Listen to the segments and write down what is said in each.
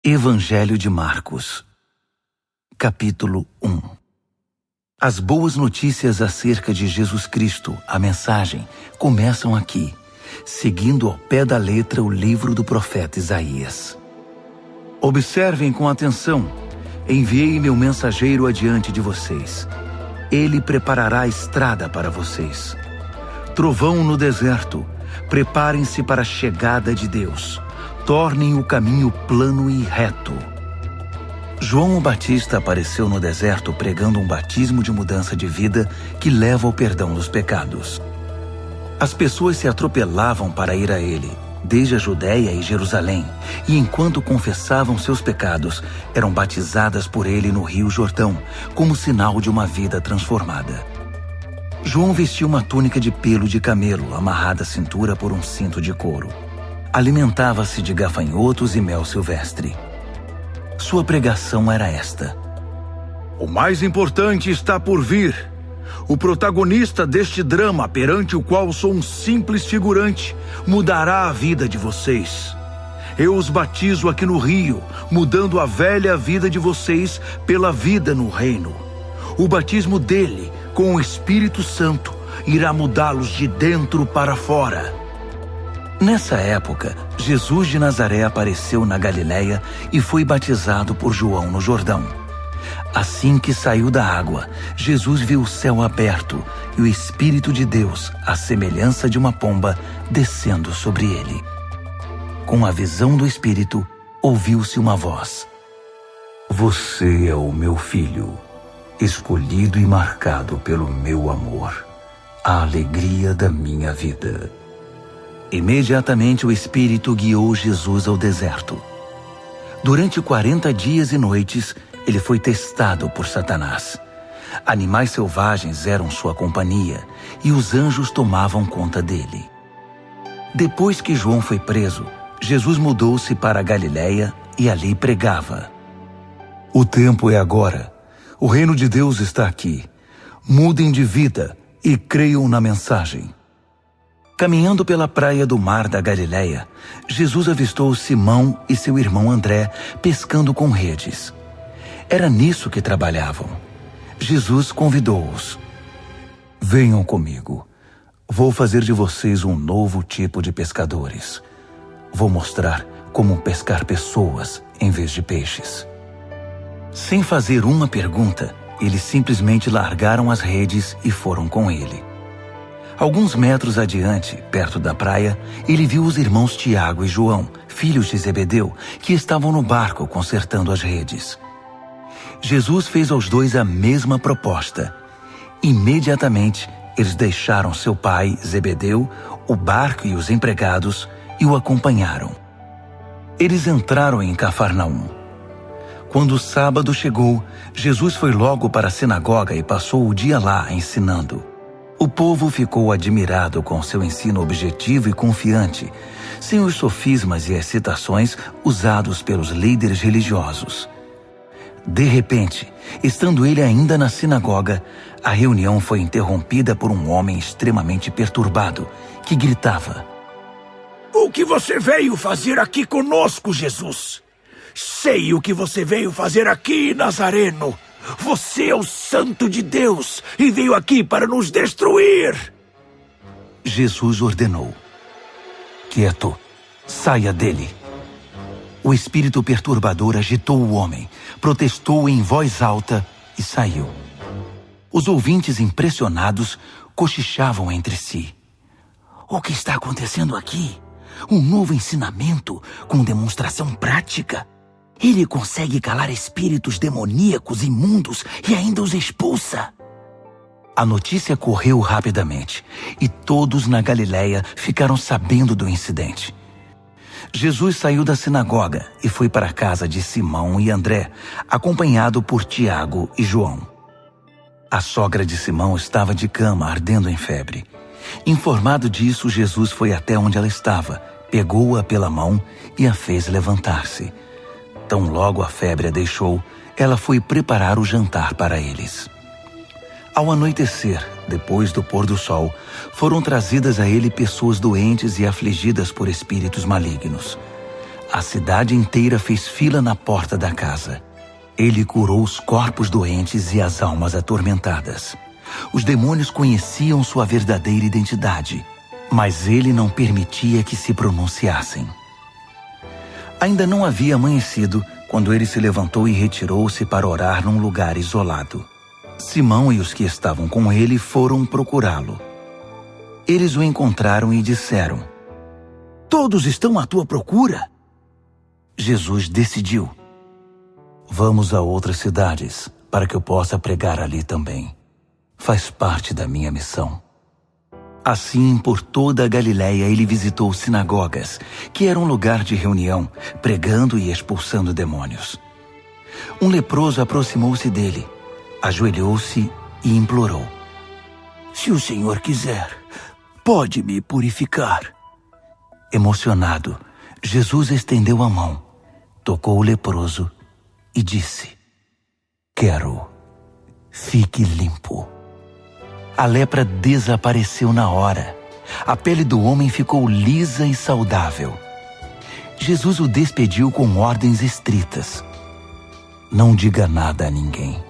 Evangelho de Marcos, capítulo 1. As boas notícias acerca de Jesus Cristo, a mensagem, começam aqui, seguindo ao pé da letra o livro do profeta Isaías. Observem com atenção: enviei meu mensageiro adiante de vocês. Ele preparará a estrada para vocês. Trovão no deserto, preparem-se para a chegada de Deus. Tornem o caminho plano e reto. João o Batista apareceu no deserto pregando um batismo de mudança de vida que leva ao perdão dos pecados. As pessoas se atropelavam para ir a ele, desde a Judéia e Jerusalém, e enquanto confessavam seus pecados, eram batizadas por ele no Rio Jordão, como sinal de uma vida transformada. João vestia uma túnica de pelo de camelo, amarrada à cintura por um cinto de couro. Alimentava-se de gafanhotos e mel silvestre. Sua pregação era esta: o mais importante está por vir. O protagonista deste drama, perante o qual sou um simples figurante, mudará a vida de vocês. Eu os batizo aqui no rio, mudando a velha vida de vocês pela vida no reino. O batismo dele, com o Espírito Santo, irá mudá-los de dentro para fora. Nessa época, Jesus de Nazaré apareceu na Galileia e foi batizado por João no Jordão. Assim que saiu da água, Jesus viu o céu aberto e o Espírito de Deus, à semelhança de uma pomba, descendo sobre ele. Com a visão do Espírito, ouviu-se uma voz: Você é o meu filho, escolhido e marcado pelo meu amor, a alegria da minha vida. Imediatamente o Espírito guiou Jesus ao deserto. Durante 40 dias e noites, ele foi testado por Satanás. Animais selvagens eram sua companhia e os anjos tomavam conta dele. Depois que João foi preso, Jesus mudou-se para a Galileia e ali pregava: O tempo é agora. O reino de Deus está aqui. Mudem de vida e creiam na mensagem. Caminhando pela praia do mar da Galileia, Jesus avistou Simão e seu irmão André pescando com redes. Era nisso que trabalhavam. Jesus convidou-os: Venham comigo. Vou fazer de vocês um novo tipo de pescadores. Vou mostrar como pescar pessoas em vez de peixes. Sem fazer uma pergunta, eles simplesmente largaram as redes e foram com ele. Alguns metros adiante, perto da praia, ele viu os irmãos Tiago e João, filhos de Zebedeu, que estavam no barco consertando as redes. Jesus fez aos dois a mesma proposta. Imediatamente, eles deixaram seu pai, Zebedeu, o barco e os empregados e o acompanharam. Eles entraram em Cafarnaum. Quando o sábado chegou, Jesus foi logo para a sinagoga e passou o dia lá ensinando. O povo ficou admirado com seu ensino objetivo e confiante, sem os sofismas e excitações usados pelos líderes religiosos. De repente, estando ele ainda na sinagoga, a reunião foi interrompida por um homem extremamente perturbado, que gritava: O que você veio fazer aqui conosco, Jesus? Sei o que você veio fazer aqui, Nazareno. Você é o Santo de Deus e veio aqui para nos destruir. Jesus ordenou: Quieto, saia dele. O espírito perturbador agitou o homem, protestou em voz alta e saiu. Os ouvintes impressionados cochichavam entre si: O que está acontecendo aqui? Um novo ensinamento com demonstração prática? Ele consegue calar espíritos demoníacos imundos e ainda os expulsa. A notícia correu rapidamente e todos na Galileia ficaram sabendo do incidente. Jesus saiu da sinagoga e foi para a casa de Simão e André, acompanhado por Tiago e João. A sogra de Simão estava de cama, ardendo em febre. Informado disso, Jesus foi até onde ela estava, pegou-a pela mão e a fez levantar-se. Tão logo a febre a deixou, ela foi preparar o jantar para eles. Ao anoitecer, depois do pôr do sol, foram trazidas a ele pessoas doentes e afligidas por espíritos malignos. A cidade inteira fez fila na porta da casa. Ele curou os corpos doentes e as almas atormentadas. Os demônios conheciam sua verdadeira identidade, mas ele não permitia que se pronunciassem. Ainda não havia amanhecido quando ele se levantou e retirou-se para orar num lugar isolado. Simão e os que estavam com ele foram procurá-lo. Eles o encontraram e disseram: Todos estão à tua procura? Jesus decidiu: Vamos a outras cidades para que eu possa pregar ali também. Faz parte da minha missão. Assim, por toda a Galiléia, ele visitou sinagogas, que era um lugar de reunião, pregando e expulsando demônios. Um leproso aproximou-se dele, ajoelhou-se e implorou: Se o Senhor quiser, pode me purificar. Emocionado, Jesus estendeu a mão, tocou o leproso e disse: Quero, fique limpo. A lepra desapareceu na hora. A pele do homem ficou lisa e saudável. Jesus o despediu com ordens estritas: Não diga nada a ninguém.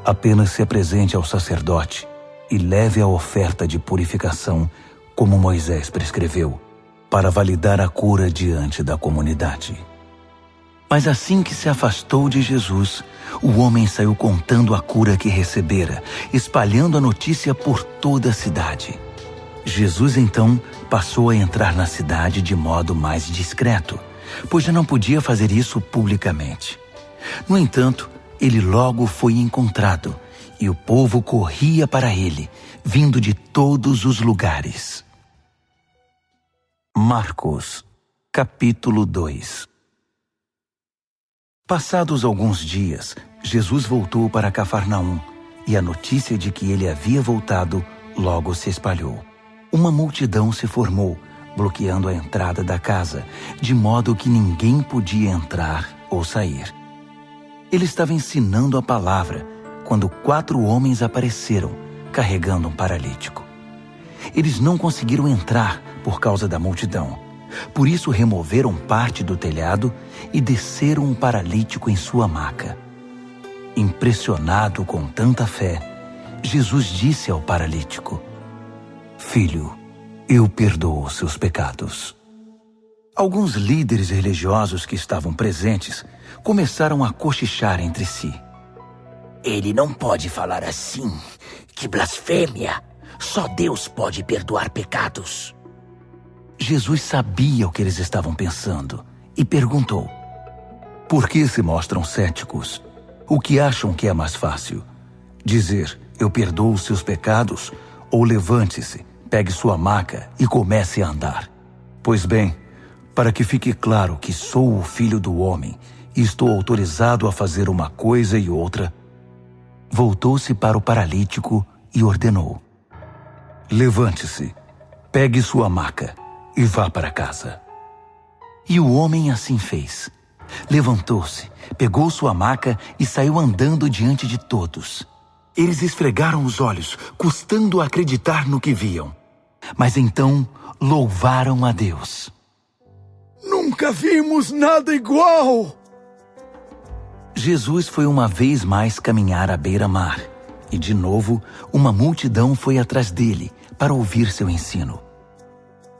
Apenas se apresente ao sacerdote e leve a oferta de purificação, como Moisés prescreveu, para validar a cura diante da comunidade. Mas assim que se afastou de Jesus, o homem saiu contando a cura que recebera, espalhando a notícia por toda a cidade. Jesus então passou a entrar na cidade de modo mais discreto, pois já não podia fazer isso publicamente. No entanto, ele logo foi encontrado, e o povo corria para ele, vindo de todos os lugares. Marcos, capítulo 2. Passados alguns dias, Jesus voltou para Cafarnaum, e a notícia de que ele havia voltado logo se espalhou. Uma multidão se formou, bloqueando a entrada da casa, de modo que ninguém podia entrar ou sair. Ele estava ensinando a palavra, quando 4 homens apareceram, carregando um paralítico. Eles não conseguiram entrar por causa da multidão. Por isso removeram parte do telhado e desceram um paralítico em sua maca. Impressionado com tanta fé, Jesus disse ao paralítico: Filho, eu perdoo seus pecados. Alguns líderes religiosos que estavam presentes começaram a cochichar entre si. Ele não pode falar assim. Que blasfêmia! Só Deus pode perdoar pecados. Jesus sabia o que eles estavam pensando e perguntou: Por que se mostram céticos? O que acham que é mais fácil? Dizer, eu perdoo seus pecados, ou levante-se, pegue sua maca e comece a andar? Pois bem, para que fique claro que sou o Filho do Homem e estou autorizado a fazer uma coisa e outra, voltou-se para o paralítico e ordenou: Levante-se, pegue sua maca e vá para casa. E o homem assim fez. Levantou-se, pegou sua maca e saiu andando diante de todos. Eles esfregaram os olhos, custando acreditar no que viam. Mas então louvaram a Deus. Nunca vimos nada igual! Jesus foi uma vez mais caminhar à beira-mar. E de novo, uma multidão foi atrás dele para ouvir seu ensino.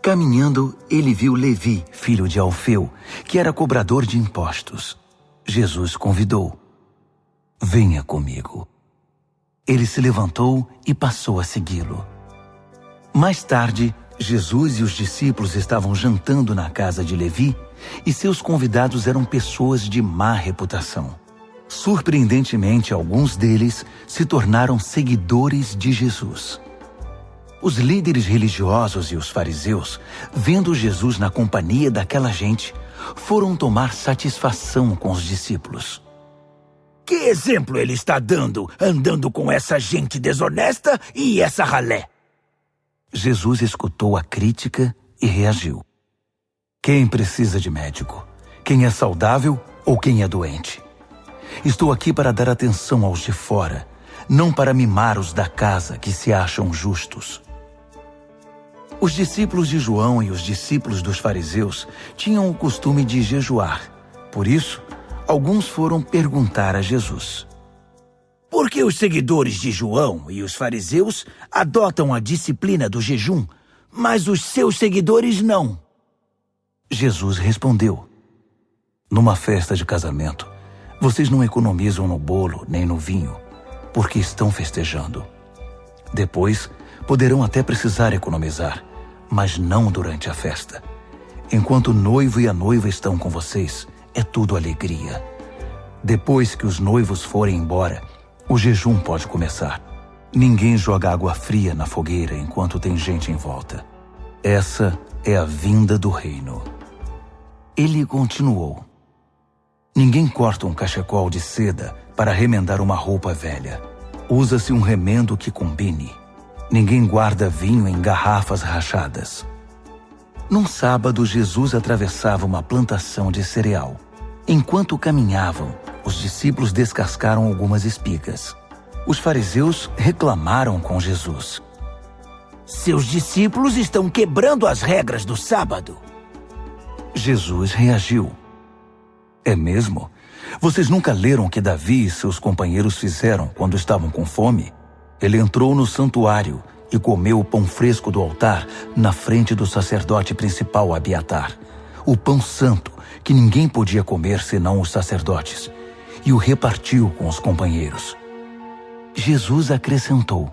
Caminhando, ele viu Levi, filho de Alfeu, que era cobrador de impostos. Jesus convidou: Venha comigo. Ele se levantou e passou a segui-lo. Mais tarde, Jesus e os discípulos estavam jantando na casa de Levi e seus convidados eram pessoas de má reputação. Surpreendentemente, alguns deles se tornaram seguidores de Jesus. Os líderes religiosos e os fariseus, vendo Jesus na companhia daquela gente, foram tomar satisfação com os discípulos. Que exemplo ele está dando, andando com essa gente desonesta e essa ralé? Jesus escutou a crítica e reagiu. Quem precisa de médico? Quem é saudável ou quem é doente? Estou aqui para dar atenção aos de fora, não para mimar os da casa que se acham justos. Os discípulos de João e os discípulos dos fariseus tinham o costume de jejuar. Por isso, alguns foram perguntar a Jesus: Por que os seguidores de João e os fariseus adotam a disciplina do jejum, mas os seus seguidores não? Jesus respondeu: Numa festa de casamento, vocês não economizam no bolo nem no vinho, porque estão festejando. Depois, poderão até precisar economizar, mas não durante a festa. Enquanto o noivo e a noiva estão com vocês, é tudo alegria. Depois que os noivos forem embora, o jejum pode começar. Ninguém joga água fria na fogueira enquanto tem gente em volta. Essa é a vinda do reino. Ele continuou: Ninguém corta um cachecol de seda para remendar uma roupa velha. Usa-se um remendo que combine. Ninguém guarda vinho em garrafas rachadas. Num sábado, Jesus atravessava uma plantação de cereal. Enquanto caminhavam, os discípulos descascaram algumas espigas. Os fariseus reclamaram com Jesus: Seus discípulos estão quebrando as regras do sábado. Jesus reagiu: É mesmo? Vocês nunca leram o que Davi e seus companheiros fizeram quando estavam com fome? Ele entrou no santuário e comeu o pão fresco do altar na frente do sacerdote principal Abiatar, o pão santo que ninguém podia comer senão os sacerdotes, e o repartiu com os companheiros. Jesus acrescentou: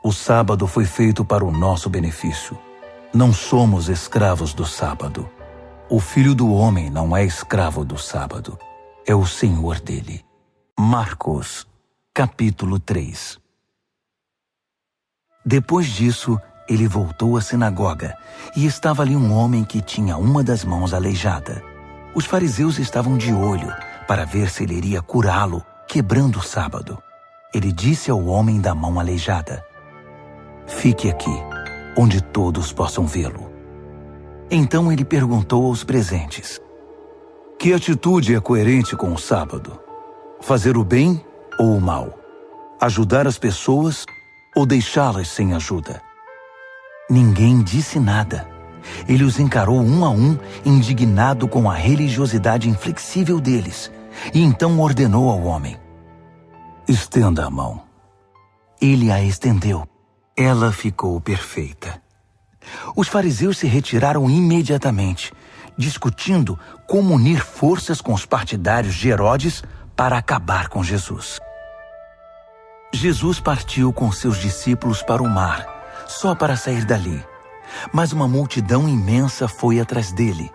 O sábado foi feito para o nosso benefício. Não somos escravos do sábado. O Filho do Homem não é escravo do sábado. É o Senhor dele. Marcos, capítulo 3. Depois disso, ele voltou à sinagoga e estava ali um homem que tinha uma das mãos aleijada. Os fariseus estavam de olho para ver se ele iria curá-lo, quebrando o sábado. Ele disse ao homem da mão aleijada: Fique aqui, onde todos possam vê-lo. Então ele perguntou aos presentes: Que atitude é coerente com o sábado? Fazer o bem ou o mal? Ajudar as pessoas ou deixá-las sem ajuda? Ninguém disse nada. Ele os encarou um a um, indignado com a religiosidade inflexível deles, e então ordenou ao homem: Estenda a mão. Ele a estendeu. Ela ficou perfeita. Os fariseus se retiraram imediatamente, discutindo como unir forças com os partidários de Herodes para acabar com Jesus. Jesus partiu com seus discípulos para o mar, só para sair dali. Mas uma multidão imensa foi atrás dele.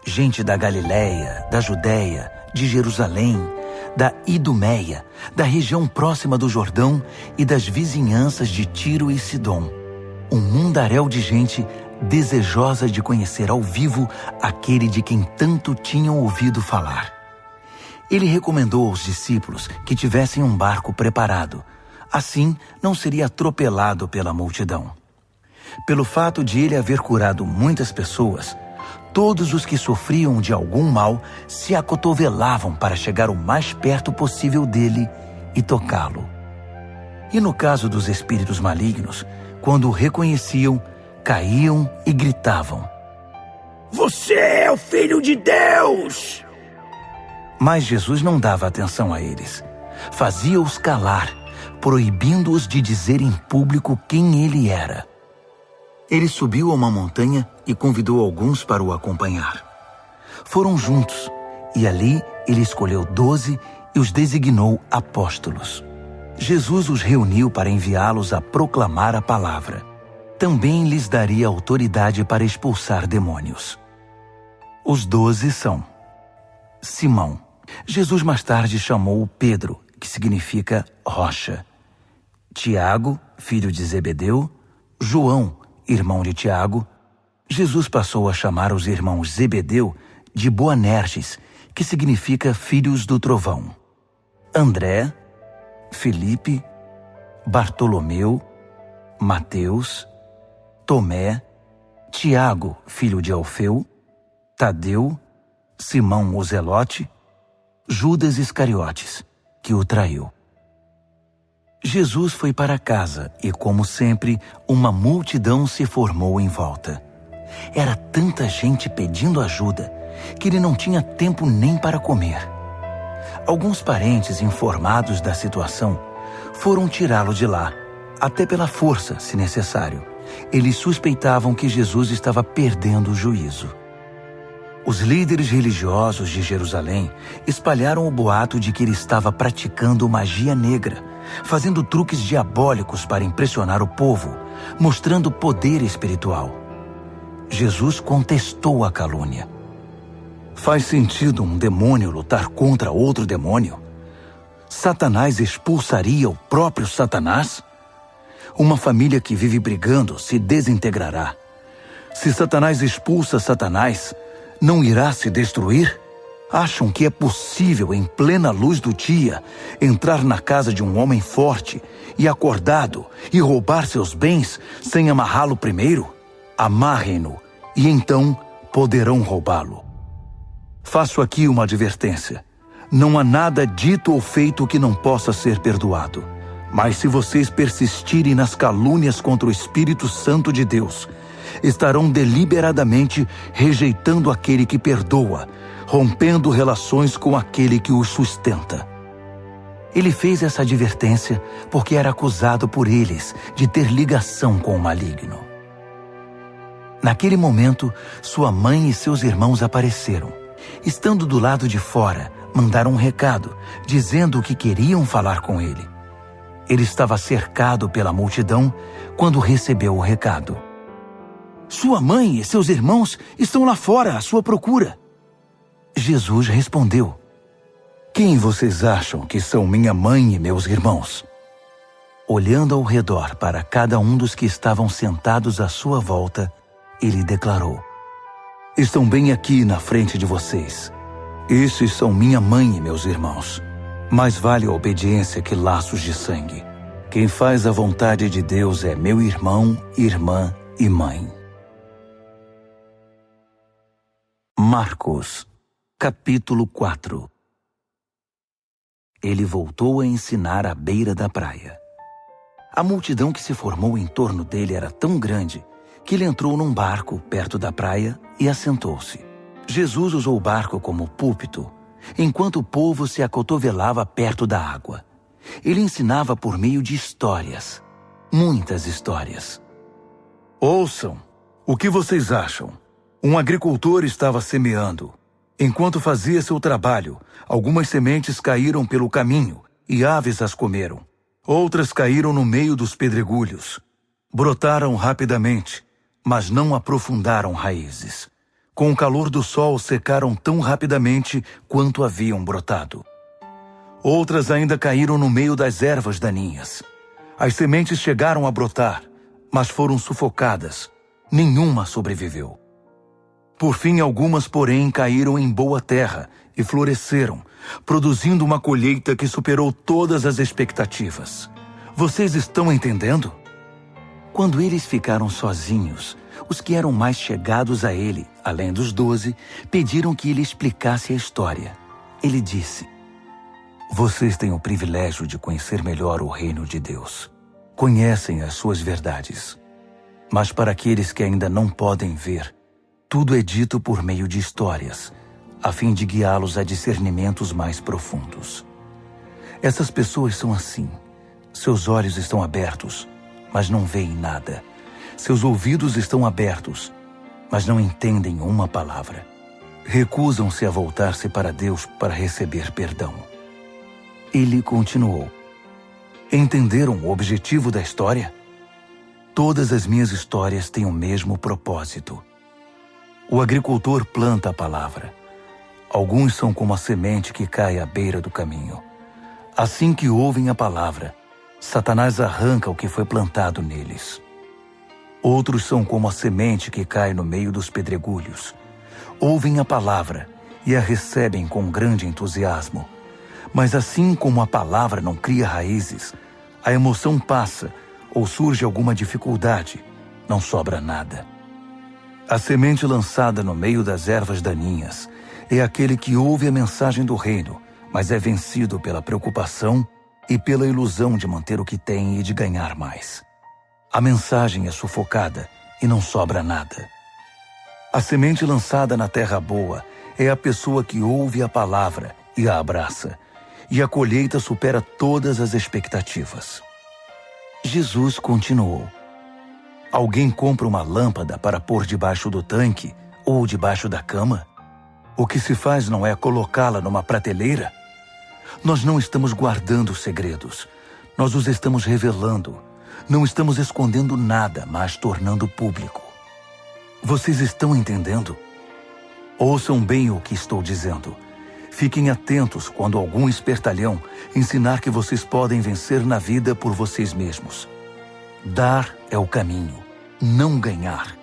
Gente da Galiléia, da Judéia, de Jerusalém, da Idumeia, da região próxima do Jordão e das vizinhanças de Tiro e Sidom. Um mundaréu de gente desejosa de conhecer ao vivo aquele de quem tanto tinham ouvido falar. Ele recomendou aos discípulos que tivessem um barco preparado. Assim, não seria atropelado pela multidão. Pelo fato de ele haver curado muitas pessoas, todos os que sofriam de algum mal se acotovelavam para chegar o mais perto possível dele e tocá-lo. E no caso dos espíritos malignos, quando o reconheciam, caíam e gritavam: Você é o Filho de Deus! Mas Jesus não dava atenção a eles. Fazia-os calar, proibindo-os de dizer em público quem ele era. Ele subiu a uma montanha e convidou alguns para o acompanhar. Foram juntos, e ali ele escolheu 12 e os designou apóstolos. Jesus os reuniu para enviá-los a proclamar a palavra. Também lhes daria autoridade para expulsar demônios. Os 12 são: Simão. Jesus mais tarde chamou Pedro, que significa rocha. Tiago, filho de Zebedeu. João, irmão de Tiago. Jesus passou a chamar os irmãos Zebedeu de Boanerges, que significa filhos do trovão. André, Felipe, Bartolomeu, Mateus, Tomé, Tiago, filho de Alfeu, Tadeu, Simão o Zelote, Judas Iscariotes, que o traiu. Jesus foi para casa e, como sempre, uma multidão se formou em volta. Era tanta gente pedindo ajuda que ele não tinha tempo nem para comer. Alguns parentes informados da situação foram tirá-lo de lá, até pela força, se necessário. Eles suspeitavam que Jesus estava perdendo o juízo. Os líderes religiosos de Jerusalém espalharam o boato de que ele estava praticando magia negra, fazendo truques diabólicos para impressionar o povo, mostrando poder espiritual. Jesus contestou a calúnia. Faz sentido um demônio lutar contra outro demônio? Satanás expulsaria o próprio Satanás? Uma família que vive brigando se desintegrará. Se Satanás expulsa Satanás, não irá se destruir? Acham que é possível, em plena luz do dia, entrar na casa de um homem forte e acordado e roubar seus bens sem amarrá-lo primeiro? Amarrem-no e então poderão roubá-lo. Faço aqui uma advertência. Não há nada dito ou feito que não possa ser perdoado. Mas se vocês persistirem nas calúnias contra o Espírito Santo de Deus, estarão deliberadamente rejeitando aquele que perdoa, rompendo relações com aquele que os sustenta. Ele fez essa advertência porque era acusado por eles de ter ligação com o maligno. Naquele momento, sua mãe e seus irmãos apareceram. Estando do lado de fora, mandaram um recado, dizendo que queriam falar com ele. Ele estava cercado pela multidão quando recebeu o recado. Sua mãe e seus irmãos estão lá fora à sua procura. Jesus respondeu: Quem vocês acham que são minha mãe e meus irmãos? Olhando ao redor para cada um dos que estavam sentados à sua volta, ele declarou: Estão bem aqui na frente de vocês. Esses são minha mãe e meus irmãos. Mais vale a obediência que laços de sangue. Quem faz a vontade de Deus é meu irmão, irmã e mãe. Marcos, capítulo 4. Ele voltou a ensinar à beira da praia. A multidão que se formou em torno dele era tão grande que ele entrou num barco perto da praia e assentou-se. Jesus usou o barco como púlpito, enquanto o povo se acotovelava perto da água. Ele ensinava por meio de histórias, muitas histórias. Ouçam, o que vocês acham? Um agricultor estava semeando. Enquanto fazia seu trabalho, algumas sementes caíram pelo caminho e aves as comeram. Outras caíram no meio dos pedregulhos. Brotaram rapidamente, mas não aprofundaram raízes. Com o calor do sol, secaram tão rapidamente quanto haviam brotado. Outras ainda caíram no meio das ervas daninhas. As sementes chegaram a brotar, mas foram sufocadas. Nenhuma sobreviveu. Por fim, algumas, porém, caíram em boa terra e floresceram, produzindo uma colheita que superou todas as expectativas. Vocês estão entendendo? Quando eles ficaram sozinhos, os que eram mais chegados a ele, além dos 12, pediram que ele explicasse a história. Ele disse: Vocês têm o privilégio de conhecer melhor o reino de Deus. Conhecem as suas verdades. Mas para aqueles que ainda não podem ver, tudo é dito por meio de histórias, a fim de guiá-los a discernimentos mais profundos. Essas pessoas são assim. Seus olhos estão abertos, mas não veem nada. Seus ouvidos estão abertos, mas não entendem uma palavra. Recusam-se a voltar-se para Deus para receber perdão. Ele continuou: Entenderam o objetivo da história? Todas as minhas histórias têm o mesmo propósito. O agricultor planta a palavra. Alguns são como a semente que cai à beira do caminho. Assim que ouvem a palavra, Satanás arranca o que foi plantado neles. Outros são como a semente que cai no meio dos pedregulhos. Ouvem a palavra e a recebem com grande entusiasmo. Mas assim como a palavra não cria raízes, a emoção passa ou surge alguma dificuldade, não sobra nada. A semente lançada no meio das ervas daninhas é aquele que ouve a mensagem do reino, mas é vencido pela preocupação, e pela ilusão de manter o que tem e de ganhar mais. A mensagem é sufocada e não sobra nada. A semente lançada na terra boa é a pessoa que ouve a palavra e a abraça, e a colheita supera todas as expectativas. Jesus continuou: alguém compra uma lâmpada para pôr debaixo do tanque ou debaixo da cama? O que se faz não é colocá-la numa prateleira? Nós não estamos guardando segredos, nós os estamos revelando. Não estamos escondendo nada, mas tornando público. Vocês estão entendendo? Ouçam bem o que estou dizendo. Fiquem atentos quando algum espertalhão ensinar que vocês podem vencer na vida por vocês mesmos. Dar é o caminho, não ganhar.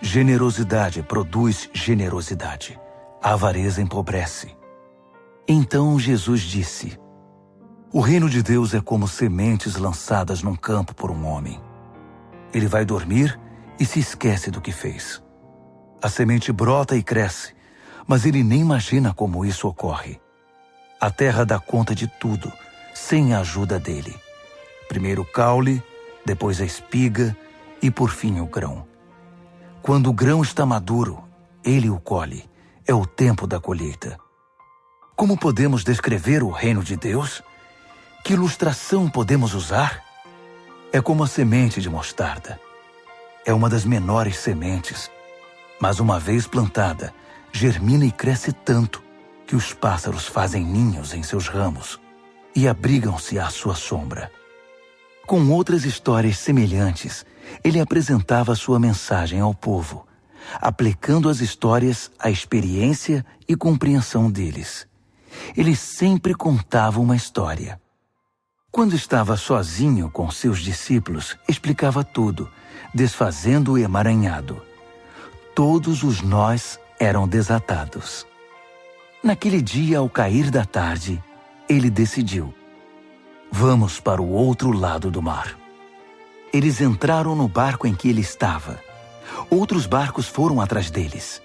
Generosidade produz generosidade. A avareza empobrece. Então Jesus disse: o reino de Deus é como sementes lançadas num campo por um homem. Ele vai dormir e se esquece do que fez. A semente brota e cresce, mas ele nem imagina como isso ocorre. A terra dá conta de tudo, sem a ajuda dele. Primeiro o caule, depois a espiga e por fim o grão. Quando o grão está maduro, ele o colhe. É o tempo da colheita. Como podemos descrever o reino de Deus? Que ilustração podemos usar? É como a semente de mostarda. É uma das menores sementes, mas uma vez plantada, germina e cresce tanto que os pássaros fazem ninhos em seus ramos e abrigam-se à sua sombra. Com outras histórias semelhantes, ele apresentava sua mensagem ao povo, aplicando as histórias à experiência e compreensão deles. Ele sempre contava uma história. Quando estava sozinho com seus discípulos, explicava tudo, desfazendo o emaranhado. Todos os nós eram desatados. Naquele dia, ao cair da tarde, ele decidiu: vamos para o outro lado do mar. Eles entraram no barco em que ele estava. Outros barcos foram atrás deles.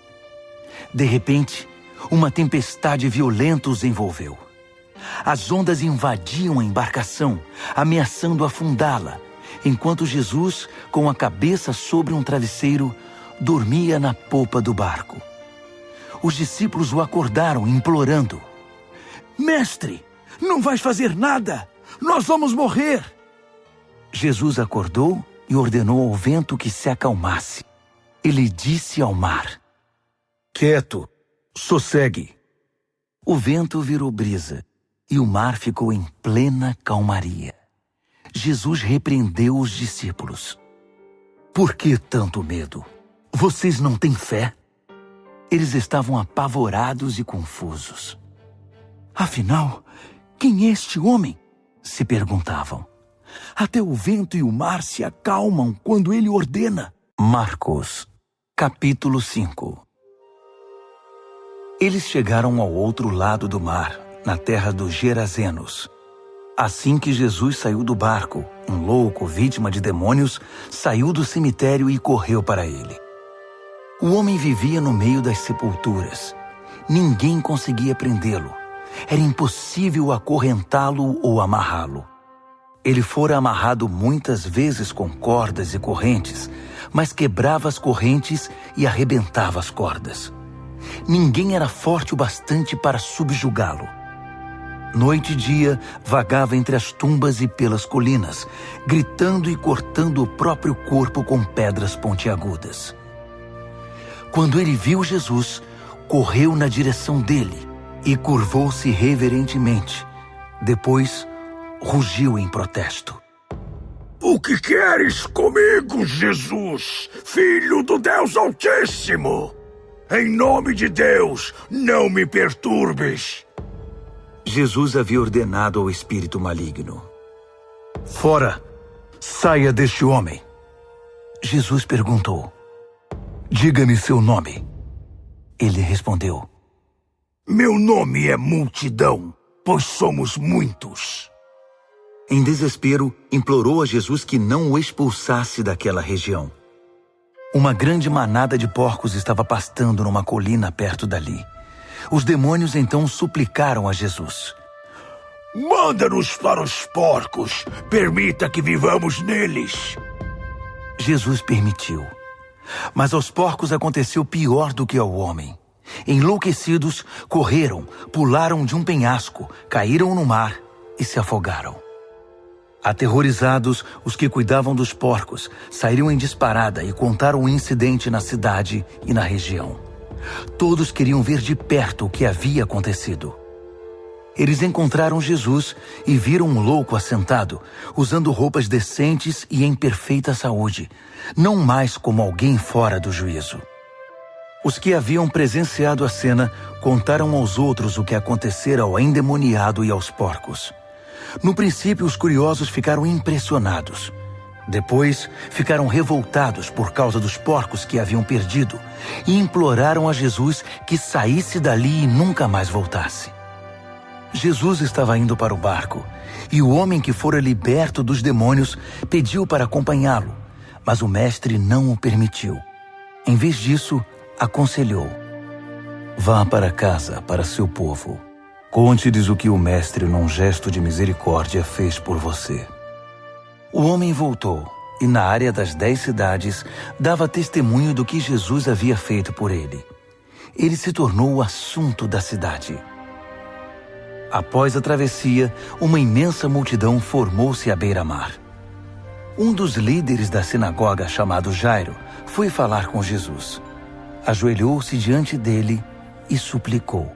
De repente, uma tempestade violenta os envolveu. As ondas invadiam a embarcação, ameaçando afundá-la, enquanto Jesus, com a cabeça sobre um travesseiro, dormia na popa do barco. Os discípulos o acordaram, implorando: mestre, não vais fazer nada! Nós vamos morrer! Jesus acordou e ordenou ao vento que se acalmasse. Ele disse ao mar: quieto, sossegue. O vento virou brisa e o mar ficou em plena calmaria. Jesus repreendeu os discípulos: por que tanto medo? Vocês não têm fé? Eles estavam apavorados e confusos. Afinal, quem é este homem? Se perguntavam. Até o vento e o mar se acalmam quando ele ordena. Marcos, capítulo 5. Eles chegaram ao outro lado do mar, na terra dos Gerazenos. Assim que Jesus saiu do barco, um louco, vítima de demônios, saiu do cemitério e correu para ele. O homem vivia no meio das sepulturas. Ninguém conseguia prendê-lo. Era impossível acorrentá-lo ou amarrá-lo. Ele fora amarrado muitas vezes com cordas e correntes, mas quebrava as correntes e arrebentava as cordas. Ninguém era forte o bastante para subjugá-lo. Noite e dia, vagava entre as tumbas e pelas colinas, gritando e cortando o próprio corpo com pedras pontiagudas. Quando ele viu Jesus, correu na direção dele e curvou-se reverentemente. Depois, rugiu em protesto: o que queres comigo, Jesus, filho do Deus Altíssimo? Em nome de Deus, não me perturbes. Jesus havia ordenado ao espírito maligno: fora, saia deste homem. Jesus perguntou: diga-me seu nome. Ele respondeu: meu nome é Multidão, pois somos muitos. Em desespero, implorou a Jesus que não o expulsasse daquela região. Uma grande manada de porcos estava pastando numa colina perto dali. Os demônios então suplicaram a Jesus: Manda-nos para os porcos. Permita que vivamos neles. Jesus permitiu. Mas aos porcos aconteceu pior do que ao homem. Enlouquecidos, correram, pularam de um penhasco, caíram no mar e se afogaram. Aterrorizados, os que cuidavam dos porcos saíram em disparada e contaram o incidente na cidade e na região. Todos queriam ver de perto o que havia acontecido. Eles encontraram Jesus e viram um louco assentado, usando roupas decentes e em perfeita saúde, não mais como alguém fora do juízo. Os que haviam presenciado a cena contaram aos outros o que acontecera ao endemoniado e aos porcos. No princípio, os curiosos ficaram impressionados. Depois, ficaram revoltados por causa dos porcos que haviam perdido e imploraram a Jesus que saísse dali e nunca mais voltasse. Jesus estava indo para o barco e o homem que fora liberto dos demônios pediu para acompanhá-lo, mas o mestre não o permitiu. Em vez disso, aconselhou: vá para casa, para seu povo. Conte-lhes o que o mestre, num gesto de misericórdia, fez por você. O homem voltou e, na área das 10 cidades, dava testemunho do que Jesus havia feito por ele. Ele se tornou o assunto da cidade. Após a travessia, uma imensa multidão formou-se à beira-mar. Um dos líderes da sinagoga, chamado Jairo, foi falar com Jesus. Ajoelhou-se diante dele e suplicou: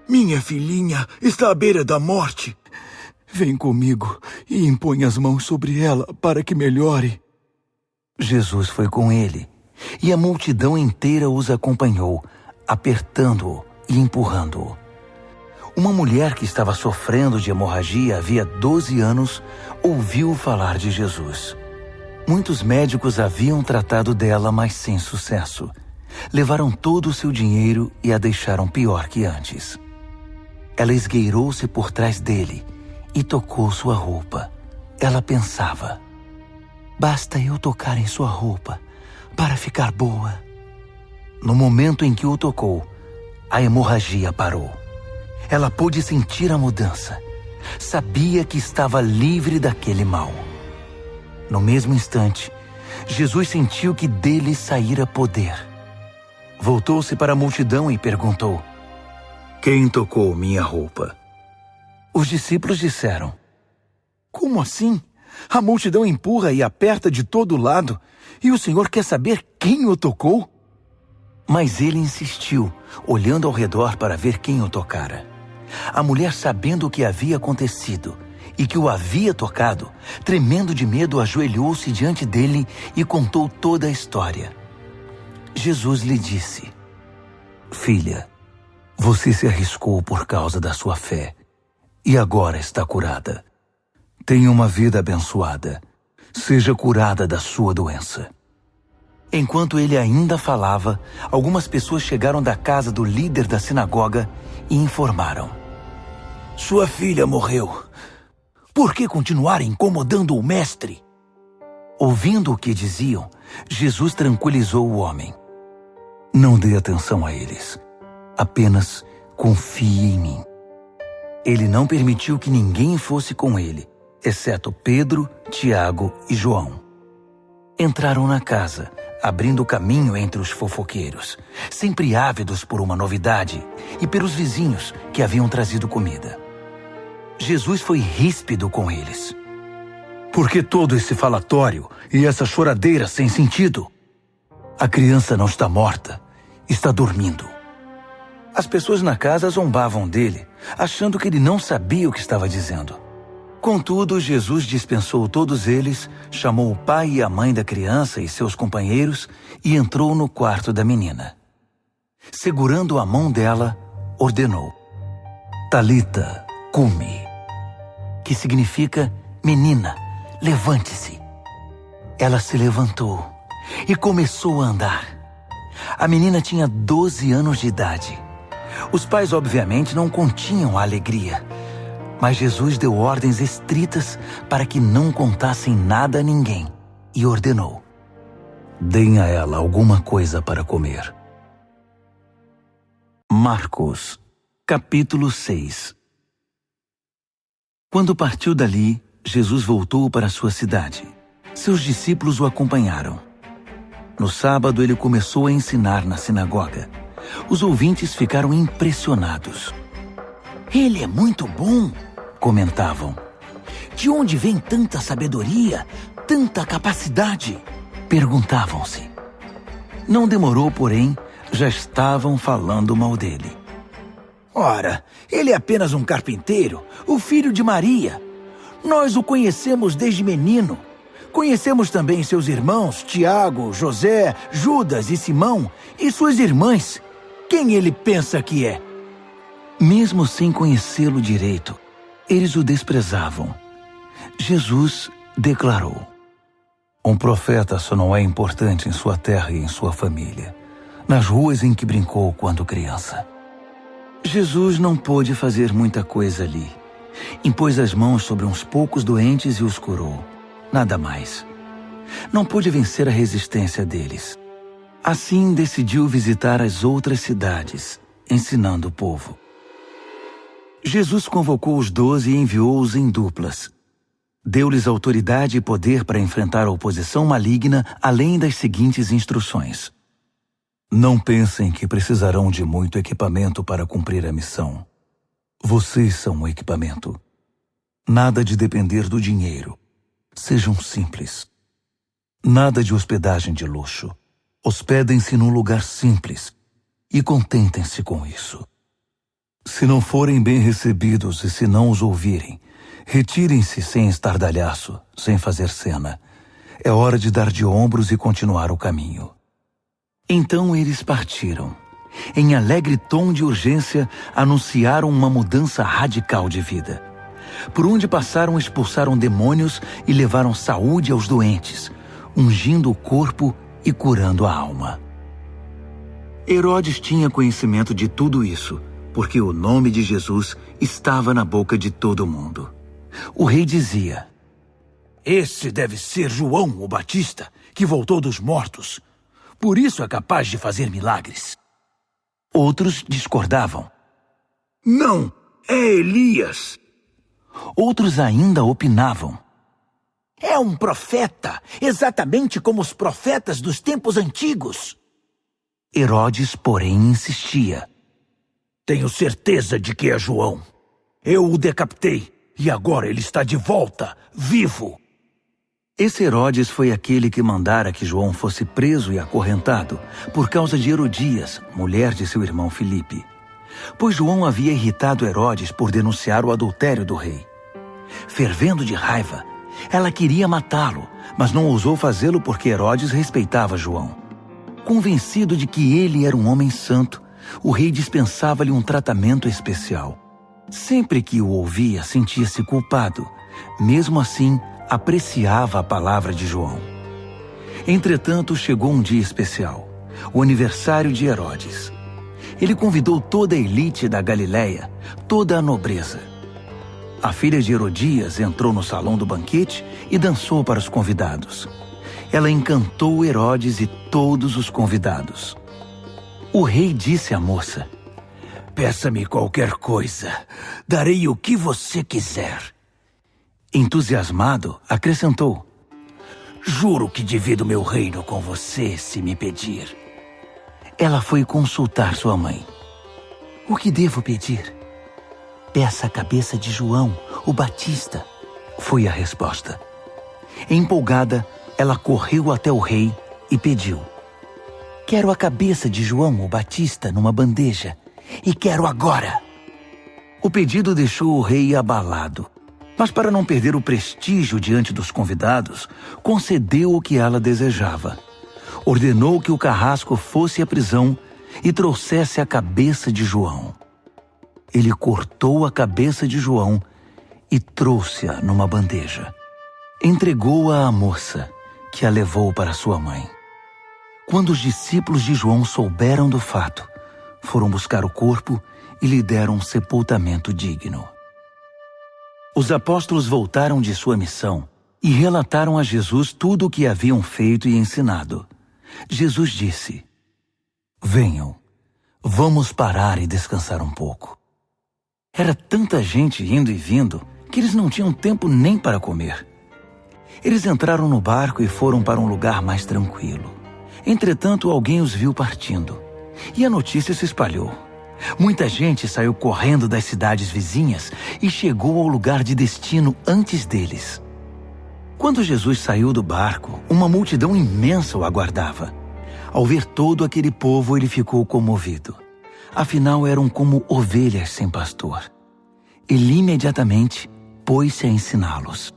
Minha filhinha está à beira da morte. Vem comigo e impõe as mãos sobre ela para que melhore. Jesus foi com ele, e a multidão inteira os acompanhou, apertando-o e empurrando-o. Uma mulher que estava sofrendo de hemorragia havia 12 anos ouviu falar de Jesus. Muitos médicos haviam tratado dela, mas sem sucesso. Levaram todo o seu dinheiro e a deixaram pior que antes. Ela esgueirou-se por trás dele e tocou sua roupa. Ela pensava: basta eu tocar em sua roupa para ficar boa. No momento em que o tocou, a hemorragia parou. Ela pôde sentir a mudança. Sabia que estava livre daquele mal. No mesmo instante, Jesus sentiu que dele saíra poder. Voltou-se para a multidão e perguntou: quem tocou minha roupa? Os discípulos disseram: como assim? A multidão empurra e aperta de todo lado, e o Senhor quer saber quem o tocou? Mas ele insistiu, olhando ao redor para ver quem o tocara. A mulher, sabendo o que havia acontecido e que o havia tocado, tremendo de medo, ajoelhou-se diante dele e contou toda a história. Jesus lhe disse: filha, você se arriscou por causa da sua fé e agora está curada. Tenha uma vida abençoada. Seja curada da sua doença. Enquanto ele ainda falava, algumas pessoas chegaram da casa do líder da sinagoga e informaram: sua filha morreu. Por que continuar incomodando o mestre? Ouvindo o que diziam, Jesus tranquilizou o homem. Não dê atenção a eles. Apenas confie em mim. Ele não permitiu que ninguém fosse com ele, exceto Pedro, Tiago e João. Entraram na casa, abrindo caminho entre os fofoqueiros, sempre ávidos por uma novidade, e pelos vizinhos que haviam trazido comida. Jesus foi ríspido com eles. Por que todo esse falatório e essa choradeira sem sentido? A criança não está morta, está dormindo. As pessoas na casa zombavam dele, achando que ele não sabia o que estava dizendo. Contudo, Jesus dispensou todos eles, chamou o pai e a mãe da criança e seus companheiros e entrou no quarto da menina. Segurando a mão dela, ordenou: Talita, cumi, que significa: menina, levante-se. Ela se levantou e começou a andar. A menina tinha 12 anos de idade. Os pais, obviamente, não continham a alegria, mas Jesus deu ordens estritas para que não contassem nada a ninguém e ordenou: deem a ela alguma coisa para comer. Marcos, capítulo 6. Quando partiu dali, Jesus voltou para sua cidade. Seus discípulos o acompanharam. No sábado, ele começou a ensinar na sinagoga. Os ouvintes ficaram impressionados. Ele é muito bom, comentavam. De onde vem tanta sabedoria, tanta capacidade? Perguntavam-se. Não demorou, porém, já estavam falando mal dele. Ora, ele é apenas um carpinteiro, o filho de Maria. Nós o conhecemos desde menino. Conhecemos também seus irmãos, Tiago, José, Judas e Simão, e suas irmãs. Quem ele pensa que é? Mesmo sem conhecê-lo direito, eles o desprezavam. Jesus declarou: um profeta só não é importante em sua terra e em sua família, nas ruas em que brincou quando criança. Jesus não pôde fazer muita coisa ali. Impôs as mãos sobre uns poucos doentes e os curou. Nada mais. Não pôde vencer a resistência deles. Assim decidiu visitar as outras cidades, ensinando o povo. Jesus convocou os 12 e enviou-os em duplas. Deu-lhes autoridade e poder para enfrentar a oposição maligna, além das seguintes instruções: não pensem que precisarão de muito equipamento para cumprir a missão. Vocês são o equipamento. Nada de depender do dinheiro. Sejam simples. Nada de hospedagem de luxo. Hospedem-se num lugar simples e contentem-se com isso. Se não forem bem recebidos e se não os ouvirem, retirem-se sem estardalhaço, sem fazer cena. É hora de dar de ombros e continuar o caminho. Então eles partiram. Em alegre tom de urgência, anunciaram uma mudança radical de vida. Por onde passaram, expulsaram demônios e levaram saúde aos doentes, ungindo o corpo e curando a alma. Herodes tinha conhecimento de tudo isso, porque o nome de Jesus estava na boca de todo mundo. O rei dizia: esse deve ser João o Batista, que voltou dos mortos. Por isso é capaz de fazer milagres. Outros discordavam. Não, é Elias. Outros ainda opinavam. É um profeta, exatamente como os profetas dos tempos antigos. Herodes, porém, insistia. Tenho certeza de que é João. Eu o decapitei e agora ele está de volta, vivo. Esse Herodes foi aquele que mandara que João fosse preso e acorrentado por causa de Herodias, mulher de seu irmão Filipe. Pois João havia irritado Herodes por denunciar o adultério do rei. Fervendo de raiva, ela queria matá-lo, mas não ousou fazê-lo porque Herodes respeitava João. Convencido de que ele era um homem santo, o rei dispensava-lhe um tratamento especial. Sempre que o ouvia, sentia-se culpado. Mesmo assim, apreciava a palavra de João. Entretanto, chegou um dia especial, o aniversário de Herodes. Ele convidou toda a elite da Galileia, toda a nobreza. A filha de Herodias entrou no salão do banquete e dançou para os convidados. Ela encantou Herodes e todos os convidados. O rei disse à moça: peça-me qualquer coisa, darei o que você quiser. Entusiasmado, acrescentou: juro que divido meu reino com você se me pedir. Ela foi consultar sua mãe. O que devo pedir? Peça a cabeça de João, o Batista, foi a resposta. Empolgada, ela correu até o rei e pediu: quero a cabeça de João, o Batista, numa bandeja, e quero agora. O pedido deixou o rei abalado. Mas para não perder o prestígio diante dos convidados, concedeu o que ela desejava. Ordenou que o carrasco fosse à prisão e trouxesse a cabeça de João. Ele cortou a cabeça de João e trouxe-a numa bandeja. Entregou-a à moça, que a levou para sua mãe. Quando os discípulos de João souberam do fato, foram buscar o corpo e lhe deram um sepultamento digno. Os apóstolos voltaram de sua missão e relataram a Jesus tudo o que haviam feito e ensinado. Jesus disse: venham, vamos parar e descansar um pouco. Era tanta gente indo e vindo que eles não tinham tempo nem para comer. Eles entraram no barco e foram para um lugar mais tranquilo. Entretanto, alguém os viu partindo, e a notícia se espalhou. Muita gente saiu correndo das cidades vizinhas e chegou ao lugar de destino antes deles. Quando Jesus saiu do barco, uma multidão imensa o aguardava. Ao ver todo aquele povo, ele ficou comovido. Afinal, eram como ovelhas sem pastor. Ele imediatamente pôs-se a ensiná-los.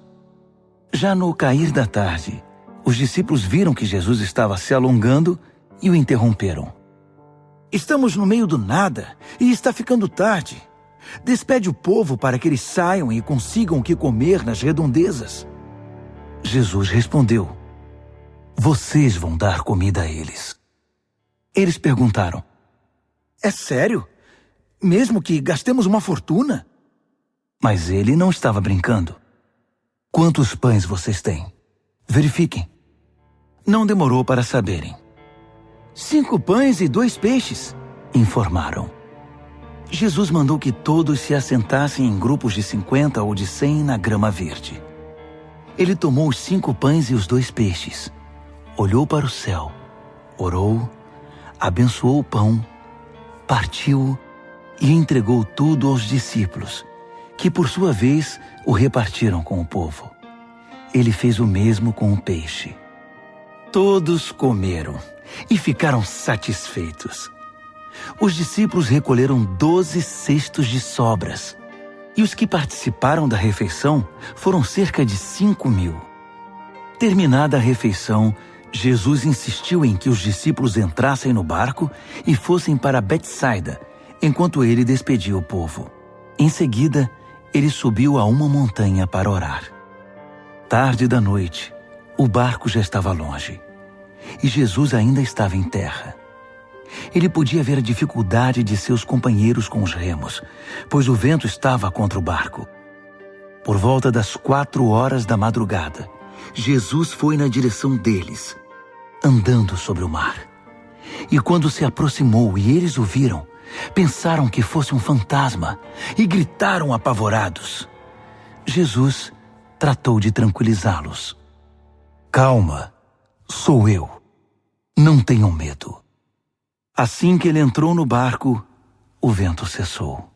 Já no cair da tarde, os discípulos viram que Jesus estava se alongando e o interromperam. Estamos no meio do nada e está ficando tarde. Despede o povo para que eles saiam e consigam o que comer nas redondezas. Jesus respondeu: vocês vão dar comida a eles. Eles perguntaram: é sério? Mesmo que gastemos uma fortuna? Mas ele não estava brincando. Quantos pães vocês têm? Verifiquem. Não demorou para saberem. 5 pães e 2 peixes, informaram. Jesus mandou que todos se assentassem em grupos de 50 ou de 100 na grama verde. Ele tomou os 5 pães e os 2 peixes, olhou para o céu, orou, abençoou o pão, partiu e entregou tudo aos discípulos, que por sua vez o repartiram com o povo. Ele fez o mesmo com o peixe. Todos comeram e ficaram satisfeitos. Os discípulos recolheram 12 cestos de sobras, e os que participaram da refeição foram cerca de 5.000. Terminada a refeição, Jesus insistiu em que os discípulos entrassem no barco e fossem para Betsaida, enquanto ele despedia o povo. Em seguida, ele subiu a uma montanha para orar. Tarde da noite, o barco já estava longe, e Jesus ainda estava em terra. Ele podia ver a dificuldade de seus companheiros com os remos, pois o vento estava contra o barco. Por volta das 4 horas da madrugada, Jesus foi na direção deles, andando sobre o mar. E quando se aproximou e eles o viram, pensaram que fosse um fantasma e gritaram apavorados. Jesus tratou de tranquilizá-los. Calma, sou eu. Não tenham medo. Assim que ele entrou no barco, o vento cessou.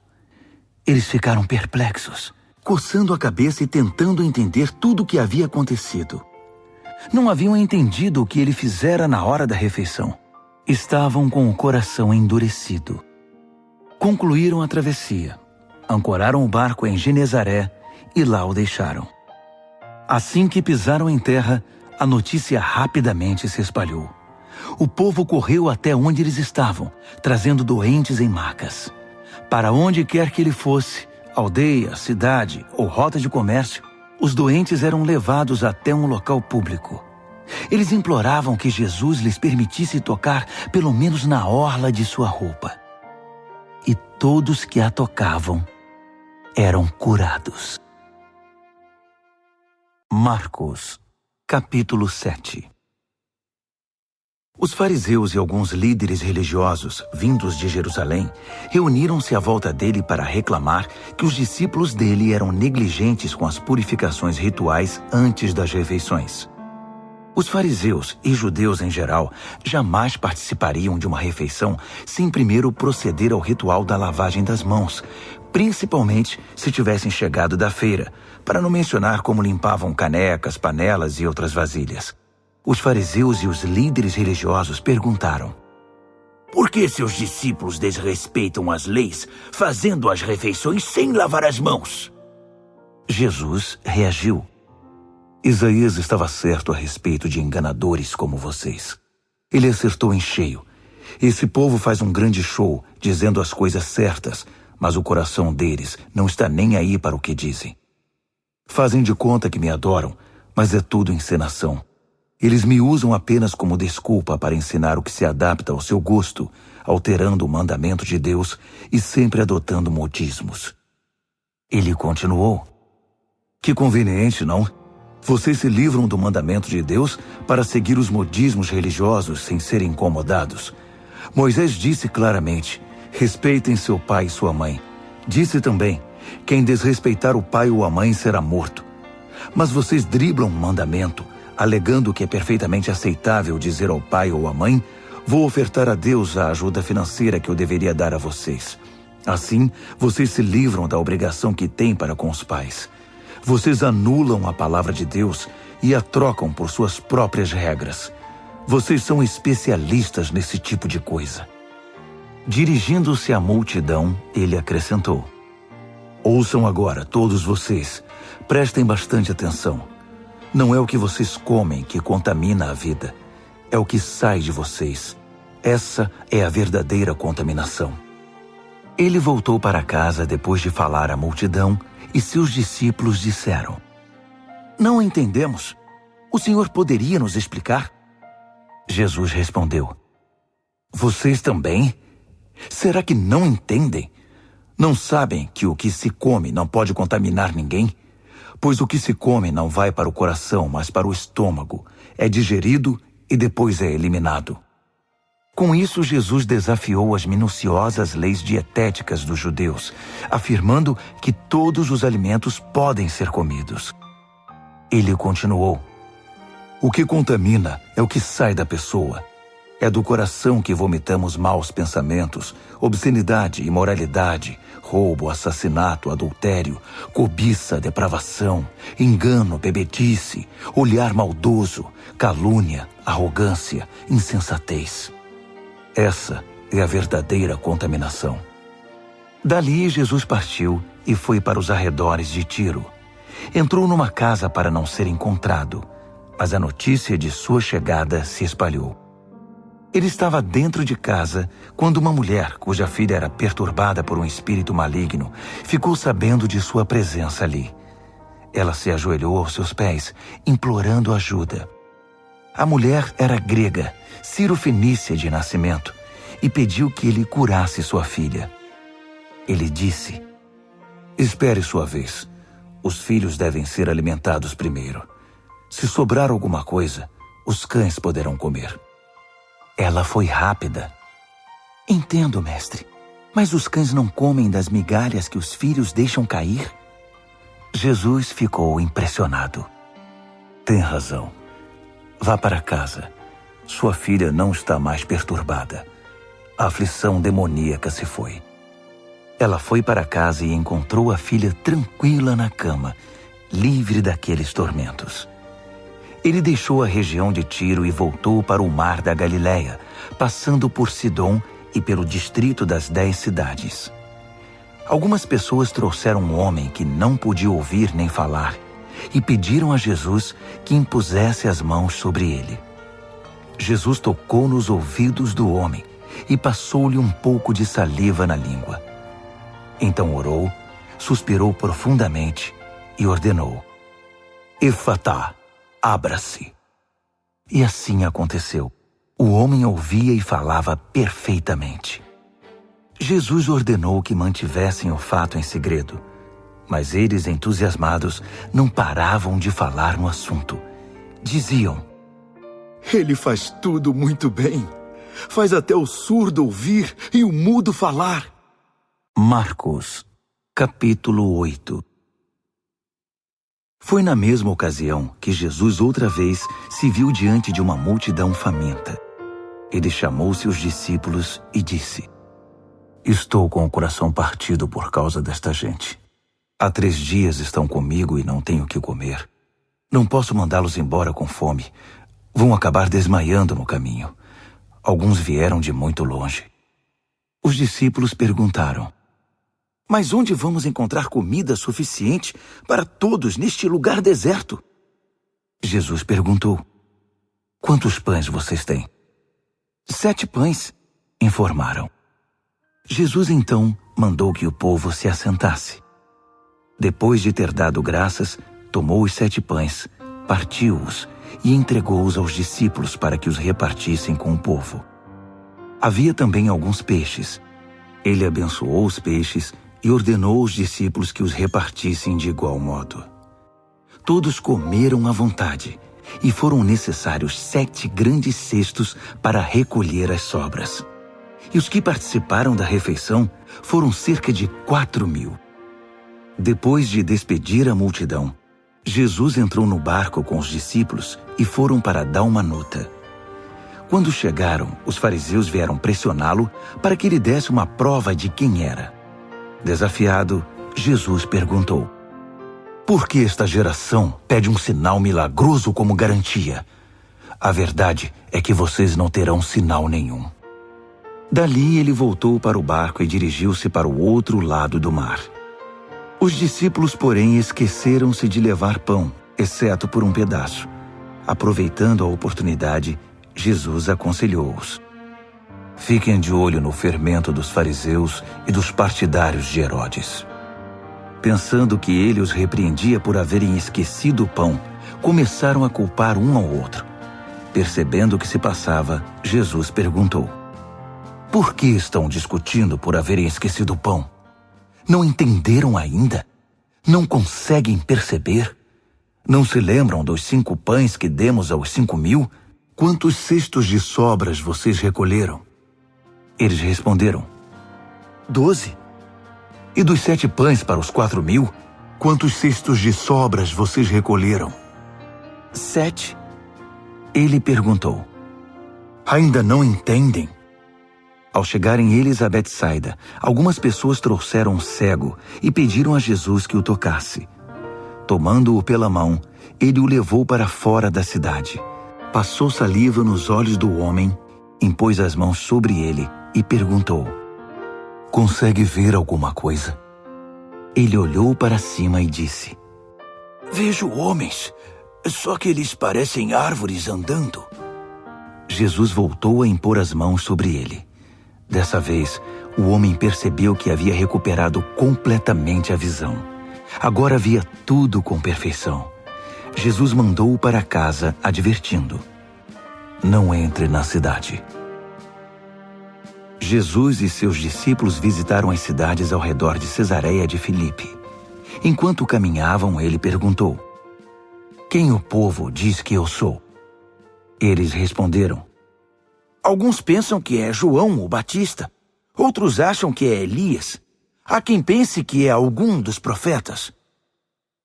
Eles ficaram perplexos, coçando a cabeça e tentando entender tudo o que havia acontecido. Não haviam entendido o que ele fizera na hora da refeição. Estavam com o coração endurecido. Concluíram a travessia, ancoraram o barco em Genezaré e lá o deixaram. Assim que pisaram em terra, a notícia rapidamente se espalhou. O povo correu até onde eles estavam, trazendo doentes em macas. Para onde quer que ele fosse, aldeia, cidade ou rota de comércio, os doentes eram levados até um local público. Eles imploravam que Jesus lhes permitisse tocar pelo menos na orla de sua roupa. E todos que a tocavam eram curados. Marcos, capítulo 7. Os fariseus e alguns líderes religiosos, vindos de Jerusalém, reuniram-se à volta dele para reclamar que os discípulos dele eram negligentes com as purificações rituais antes das refeições. Os fariseus e judeus em geral jamais participariam de uma refeição sem primeiro proceder ao ritual da lavagem das mãos, principalmente se tivessem chegado da feira, para não mencionar como limpavam canecas, panelas e outras vasilhas. Os fariseus e os líderes religiosos perguntaram: por que seus discípulos desrespeitam as leis, fazendo as refeições sem lavar as mãos? Jesus reagiu: Isaías estava certo a respeito de enganadores como vocês. Ele acertou em cheio. Esse povo faz um grande show, dizendo as coisas certas, mas o coração deles não está nem aí para o que dizem. Fazem de conta que me adoram, mas é tudo encenação. Eles me usam apenas como desculpa para ensinar o que se adapta ao seu gosto, alterando o mandamento de Deus e sempre adotando modismos. Ele continuou: que conveniente, não? Vocês se livram do mandamento de Deus para seguir os modismos religiosos sem serem incomodados. Moisés disse claramente: respeitem seu pai e sua mãe. Disse também: Quem desrespeitar o pai ou a mãe será morto. Mas vocês driblam um mandamento, alegando que é perfeitamente aceitável dizer ao pai ou à mãe: vou ofertar a Deus a ajuda financeira que eu deveria dar a vocês. Assim, vocês se livram da obrigação que têm para com os pais. Vocês anulam a palavra de Deus e a trocam por suas próprias regras. Vocês são especialistas nesse tipo de coisa. Dirigindo-se à multidão, ele acrescentou: ouçam agora, todos vocês. Prestem bastante atenção. Não é o que vocês comem que contamina a vida. É o que sai de vocês. Essa é a verdadeira contaminação. Ele voltou para casa depois de falar à multidão e seus discípulos disseram: não entendemos. O Senhor poderia nos explicar? Jesus respondeu: vocês também? Será que não entendem? Não sabem que o que se come não pode contaminar ninguém? Pois o que se come não vai para o coração, mas para o estômago. É digerido e depois é eliminado. Com isso, Jesus desafiou as minuciosas leis dietéticas dos judeus, afirmando que todos os alimentos podem ser comidos. Ele continuou: o que contamina é o que sai da pessoa. É do coração que vomitamos maus pensamentos, obscenidade, imoralidade, roubo, assassinato, adultério, cobiça, depravação, engano, bebedice, olhar maldoso, calúnia, arrogância, insensatez. Essa é a verdadeira contaminação. Dali, Jesus partiu e foi para os arredores de Tiro. Entrou numa casa para não ser encontrado, mas a notícia de sua chegada se espalhou. Ele estava dentro de casa quando uma mulher, cuja filha era perturbada por um espírito maligno, ficou sabendo de sua presença ali. Ela se ajoelhou aos seus pés, implorando ajuda. A mulher era grega, cirofenícia de nascimento, e pediu que ele curasse sua filha. Ele disse: espere sua vez. Os filhos devem ser alimentados primeiro. Se sobrar alguma coisa, os cães poderão comer. Ela foi rápida. Entendo, mestre, mas os cães não comem das migalhas que os filhos deixam cair? Jesus ficou impressionado. Tem razão. Vá para casa. Sua filha não está mais perturbada. A aflição demoníaca se foi. Ela foi para casa e encontrou a filha tranquila na cama, livre daqueles tormentos. Ele deixou a região de Tiro e voltou para o mar da Galileia, passando por Sidom e pelo distrito das 10 cidades. Algumas pessoas trouxeram um homem que não podia ouvir nem falar e pediram a Jesus que impusesse as mãos sobre ele. Jesus tocou nos ouvidos do homem e passou-lhe um pouco de saliva na língua. Então orou, suspirou profundamente e ordenou: Efatá, abra-se. E assim aconteceu. O homem ouvia e falava perfeitamente. Jesus ordenou que mantivessem o fato em segredo, mas eles, entusiasmados, não paravam de falar no assunto. Diziam: ele faz tudo muito bem. Faz até o surdo ouvir e o mudo falar. Marcos, capítulo 8. Foi na mesma ocasião que Jesus outra vez se viu diante de uma multidão faminta. Ele chamou seus discípulos e disse: Estou com o coração partido por causa desta gente. Há 3 dias estão comigo e não tenho o que comer. Não posso mandá-los embora com fome. Vão acabar desmaiando no caminho. Alguns vieram de muito longe. Os discípulos perguntaram: Mas onde vamos encontrar comida suficiente para todos neste lugar deserto? Jesus perguntou: Quantos pães vocês têm? 7 pães, informaram. Jesus então mandou que o povo se assentasse. Depois de ter dado graças, tomou os 7 pães, partiu-os e entregou-os aos discípulos para que os repartissem com o povo. Havia também alguns peixes. Ele abençoou os peixes e ordenou aos discípulos que os repartissem de igual modo. Todos comeram à vontade, e foram necessários 7 grandes cestos para recolher as sobras. E os que participaram da refeição foram cerca de 4.000. Depois de despedir a multidão, Jesus entrou no barco com os discípulos e foram para Dalmanuta. Quando chegaram, os fariseus vieram pressioná-lo para que ele desse uma prova de quem era. Desafiado, Jesus perguntou: por que esta geração pede um sinal milagroso como garantia? A verdade é que vocês não terão sinal nenhum. Dali ele voltou para o barco e dirigiu-se para o outro lado do mar. Os discípulos, porém, esqueceram-se de levar pão, exceto por um pedaço. Aproveitando a oportunidade, Jesus aconselhou-os: fiquem de olho no fermento dos fariseus e dos partidários de Herodes. Pensando que ele os repreendia por haverem esquecido o pão, começaram a culpar um ao outro. Percebendo o que se passava, Jesus perguntou: por que estão discutindo por haverem esquecido o pão? Não entenderam ainda? Não conseguem perceber? Não se lembram dos 5 pães que demos aos 5.000? Quantos cestos de sobras vocês recolheram? Eles responderam: 12. E dos 7 pães para os 4.000? Quantos cestos de sobras vocês recolheram? 7. Ele perguntou: ainda não entendem? Ao chegarem eles a Betsaida, algumas pessoas trouxeram um cego e pediram a Jesus que o tocasse. Tomando-o pela mão, ele o levou para fora da cidade. Passou saliva nos olhos do homem, impôs as mãos sobre ele e perguntou: consegue ver alguma coisa? Ele olhou para cima e disse: vejo homens, só que eles parecem árvores andando. Jesus voltou a impor as mãos sobre ele. Dessa vez, o homem percebeu que havia recuperado completamente a visão. Agora via tudo com perfeição. Jesus mandou-o para casa, advertindo: não entre na cidade. Jesus e seus discípulos visitaram as cidades ao redor de Cesareia de Filipe. Enquanto caminhavam, ele perguntou: quem o povo diz que eu sou? Eles responderam: alguns pensam que é João o Batista, outros acham que é Elias. Há quem pense que é algum dos profetas.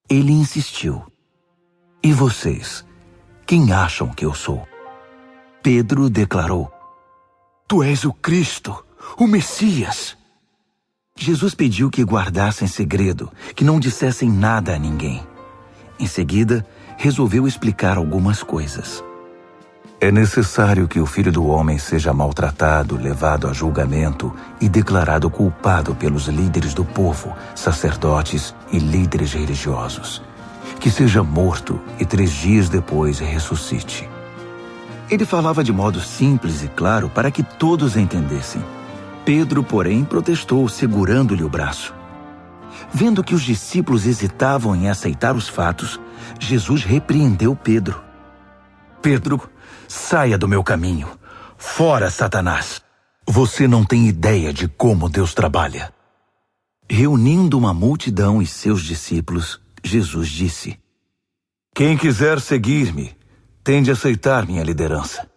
Ele insistiu: e vocês, quem acham que eu sou? Pedro declarou: tu és o Cristo, o Messias. Jesus pediu que guardassem segredo, que não dissessem nada a ninguém. Em seguida, resolveu explicar algumas coisas. É necessário que o Filho do Homem seja maltratado, levado a julgamento e declarado culpado pelos líderes do povo, sacerdotes e líderes religiosos. Que seja morto e 3 dias depois ressuscite. Ele falava de modo simples e claro para que todos entendessem. Pedro, porém, protestou, segurando-lhe o braço. Vendo que os discípulos hesitavam em aceitar os fatos, Jesus repreendeu Pedro. Pedro, saia do meu caminho. Fora, Satanás. Você não tem ideia de como Deus trabalha. Reunindo uma multidão e seus discípulos, Jesus disse: quem quiser seguir-me, tem de aceitar minha liderança.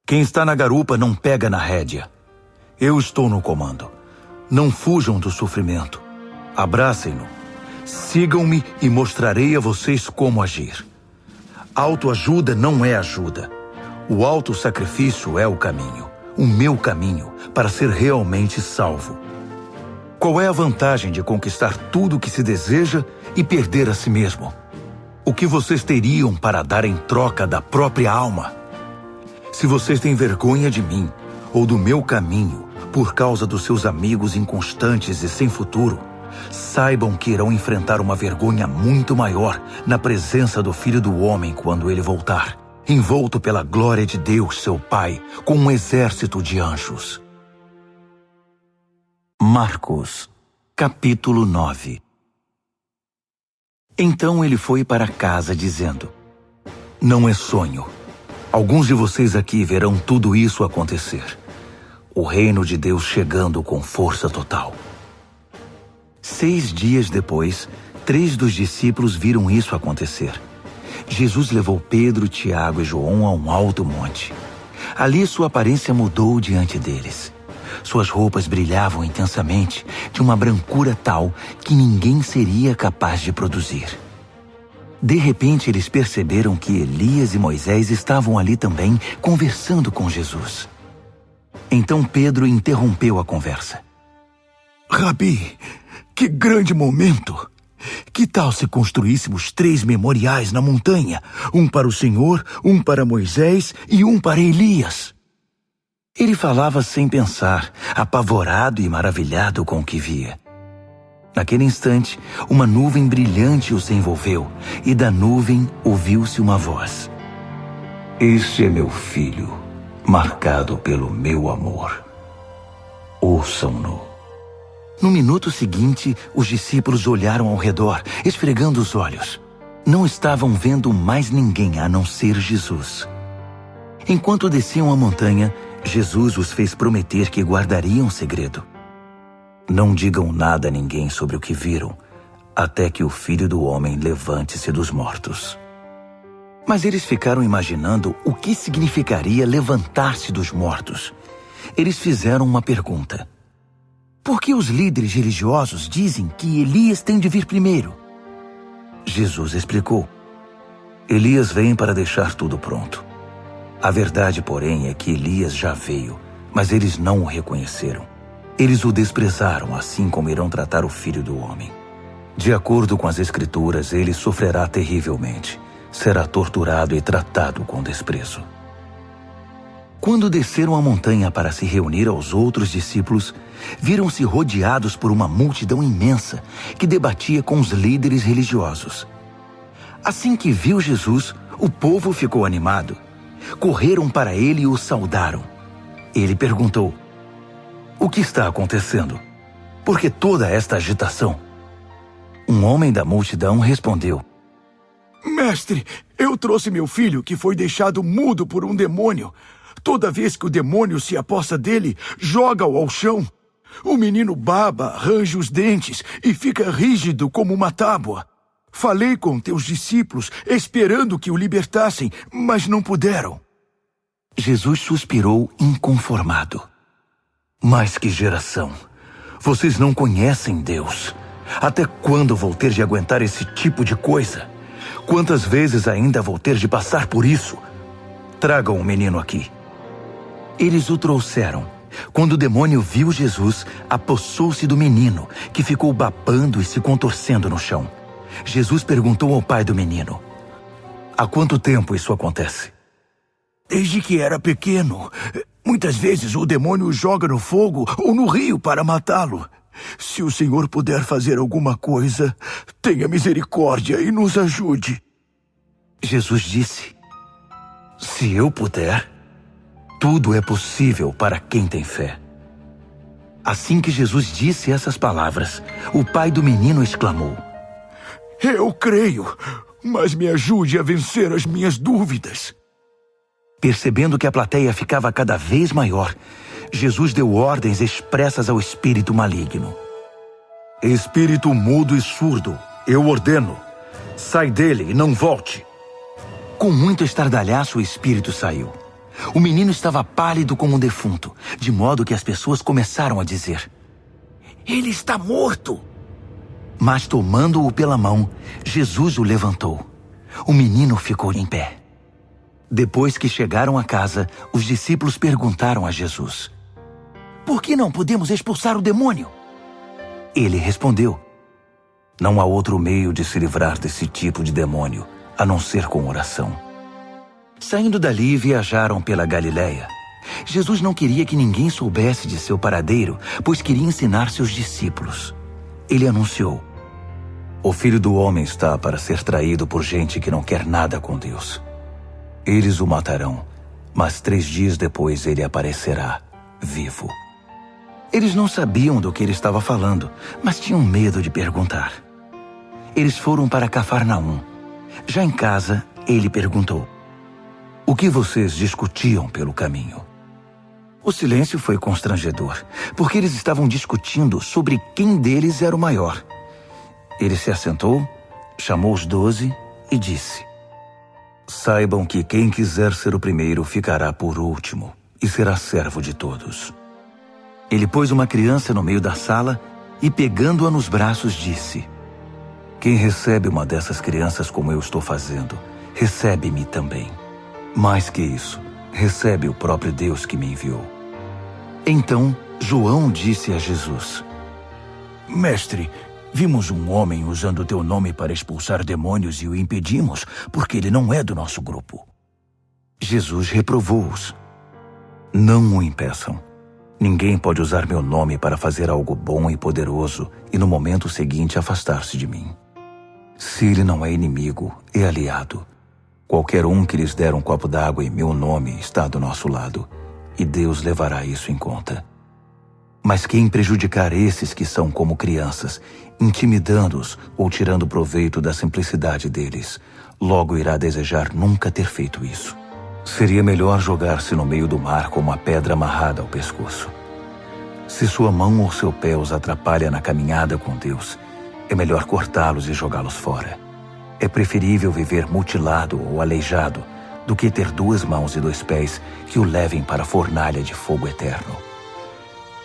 Quem está na garupa não pega na rédea. Eu estou no comando. Não fujam do sofrimento. Abracem-no. Sigam-me e mostrarei a vocês como agir. Autoajuda não é ajuda. O autossacrifício é o caminho, o meu caminho, para ser realmente salvo. Qual é a vantagem de conquistar tudo o que se deseja e perder a si mesmo? O que vocês teriam para dar em troca da própria alma? Se vocês têm vergonha de mim ou do meu caminho por causa dos seus amigos inconstantes e sem futuro, saibam que irão enfrentar uma vergonha muito maior na presença do Filho do Homem quando ele voltar, envolto pela glória de Deus, seu Pai, com um exército de anjos. Marcos, capítulo 9. Então ele foi para casa dizendo: não é sonho. Alguns de vocês aqui verão tudo isso acontecer. O reino de Deus chegando com força total. 6 dias depois, 3 dos discípulos viram isso acontecer. Jesus levou Pedro, Tiago e João a um alto monte. Ali sua aparência mudou diante deles. Suas roupas brilhavam intensamente, de uma brancura tal que ninguém seria capaz de produzir. De repente, eles perceberam que Elias e Moisés estavam ali também, conversando com Jesus. Então Pedro interrompeu a conversa. Rabi, que grande momento! Que tal se construíssemos 3 memoriais na montanha? Um para o Senhor, um para Moisés e um para Elias. Ele falava sem pensar, apavorado e maravilhado com o que via. Naquele instante, uma nuvem brilhante os envolveu, e da nuvem ouviu-se uma voz. Este é meu filho, marcado pelo meu amor. Ouçam-no. No minuto seguinte, os discípulos olharam ao redor, esfregando os olhos. Não estavam vendo mais ninguém a não ser Jesus. Enquanto desciam a montanha, Jesus os fez prometer que guardariam o segredo. Não digam nada a ninguém sobre o que viram, até que o Filho do Homem levante-se dos mortos. Mas eles ficaram imaginando o que significaria levantar-se dos mortos. Eles fizeram uma pergunta. Por que os líderes religiosos dizem que Elias tem de vir primeiro? Jesus explicou. Elias vem para deixar tudo pronto. A verdade, porém, é que Elias já veio, mas eles não o reconheceram. Eles o desprezaram, assim como irão tratar o Filho do Homem. De acordo com as Escrituras, ele sofrerá terrivelmente. Será torturado e tratado com desprezo. Quando desceram a montanha para se reunir aos outros discípulos, viram-se rodeados por uma multidão imensa que debatia com os líderes religiosos. Assim que viu Jesus, o povo ficou animado. Correram para ele e o saudaram. Ele perguntou: o que está acontecendo? Por que toda esta agitação? Um homem da multidão respondeu: Mestre, eu trouxe meu filho que foi deixado mudo por um demônio. Toda vez que o demônio se aposta dele, joga-o ao chão. O menino baba, range os dentes e fica rígido como uma tábua. Falei com teus discípulos, esperando que o libertassem, mas não puderam. Jesus suspirou inconformado. Mas que geração! Vocês não conhecem Deus. Até quando vou ter de aguentar esse tipo de coisa? Quantas vezes ainda vou ter de passar por isso? Tragam o menino aqui. Eles o trouxeram. Quando o demônio viu Jesus, apossou-se do menino, que ficou babando e se contorcendo no chão. Jesus perguntou ao pai do menino: há quanto tempo isso acontece? Desde que era pequeno. Muitas vezes o demônio o joga no fogo ou no rio para matá-lo. Se o Senhor puder fazer alguma coisa, tenha misericórdia e nos ajude. Jesus disse: se eu puder, tudo é possível para quem tem fé. Assim que Jesus disse essas palavras, o pai do menino exclamou: eu creio, mas me ajude a vencer as minhas dúvidas. Percebendo que a plateia ficava cada vez maior, Jesus deu ordens expressas ao espírito maligno. Espírito mudo e surdo, eu ordeno, sai dele e não volte. Com muito estardalhaço, o espírito saiu. O menino estava pálido como um defunto, de modo que as pessoas começaram a dizer: ele está morto. Mas tomando-o pela mão, Jesus o levantou. O menino ficou em pé. Depois que chegaram a casa, os discípulos perguntaram a Jesus: por que não podemos expulsar o demônio? Ele respondeu: não há outro meio de se livrar desse tipo de demônio, a não ser com oração. Saindo dali, viajaram pela Galileia. Jesus não queria que ninguém soubesse de seu paradeiro, pois queria ensinar seus discípulos. Ele anunciou: o Filho do Homem está para ser traído por gente que não quer nada com Deus. Eles o matarão, mas 3 dias depois ele aparecerá, vivo. Eles não sabiam do que ele estava falando, mas tinham medo de perguntar. Eles foram para Cafarnaum. Já em casa, ele perguntou: o que vocês discutiam pelo caminho? O silêncio foi constrangedor, porque eles estavam discutindo sobre quem deles era o maior. Ele se assentou, chamou os 12 e disse: saibam que quem quiser ser o primeiro ficará por último e será servo de todos. Ele pôs uma criança no meio da sala e, pegando-a nos braços, disse: Quem recebe uma dessas crianças como eu estou fazendo, recebe-me também. Mais que isso, recebe o próprio Deus que me enviou. Então, João disse a Jesus: Mestre, vimos um homem usando teu nome para expulsar demônios e o impedimos, porque ele não é do nosso grupo. Jesus reprovou-os: Não o impeçam. Ninguém pode usar meu nome para fazer algo bom e poderoso e no momento seguinte afastar-se de mim. Se ele não é inimigo, é aliado. Qualquer um que lhes der um copo d'água em meu nome está do nosso lado, e Deus levará isso em conta. Mas quem prejudicar esses que são como crianças, intimidando-os ou tirando proveito da simplicidade deles, logo irá desejar nunca ter feito isso. Seria melhor jogar-se no meio do mar com uma pedra amarrada ao pescoço. Se sua mão ou seu pé os atrapalha na caminhada com Deus, é melhor cortá-los e jogá-los fora. É preferível viver mutilado ou aleijado do que ter 2 mãos e 2 pés que o levem para a fornalha de fogo eterno.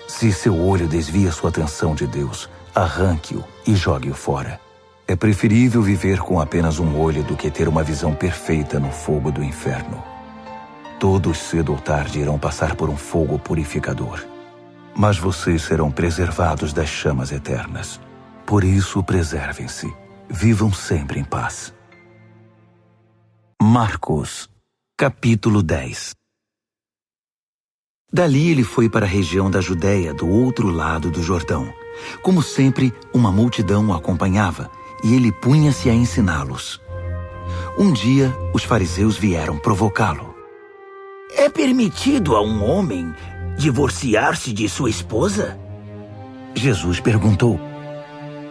Se seu olho desvia sua atenção de Deus, arranque-o e jogue-o fora. É preferível viver com apenas um olho do que ter uma visão perfeita no fogo do inferno. Todos cedo ou tarde irão passar por um fogo purificador. Mas vocês serão preservados das chamas eternas. Por isso, preservem-se. Vivam sempre em paz. Marcos, capítulo 10. Dali ele foi para a região da Judéia, do outro lado do Jordão. Como sempre, uma multidão o acompanhava, e ele punha-se a ensiná-los. Um dia, os fariseus vieram provocá-lo. É permitido a um homem divorciar-se de sua esposa? Jesus perguntou: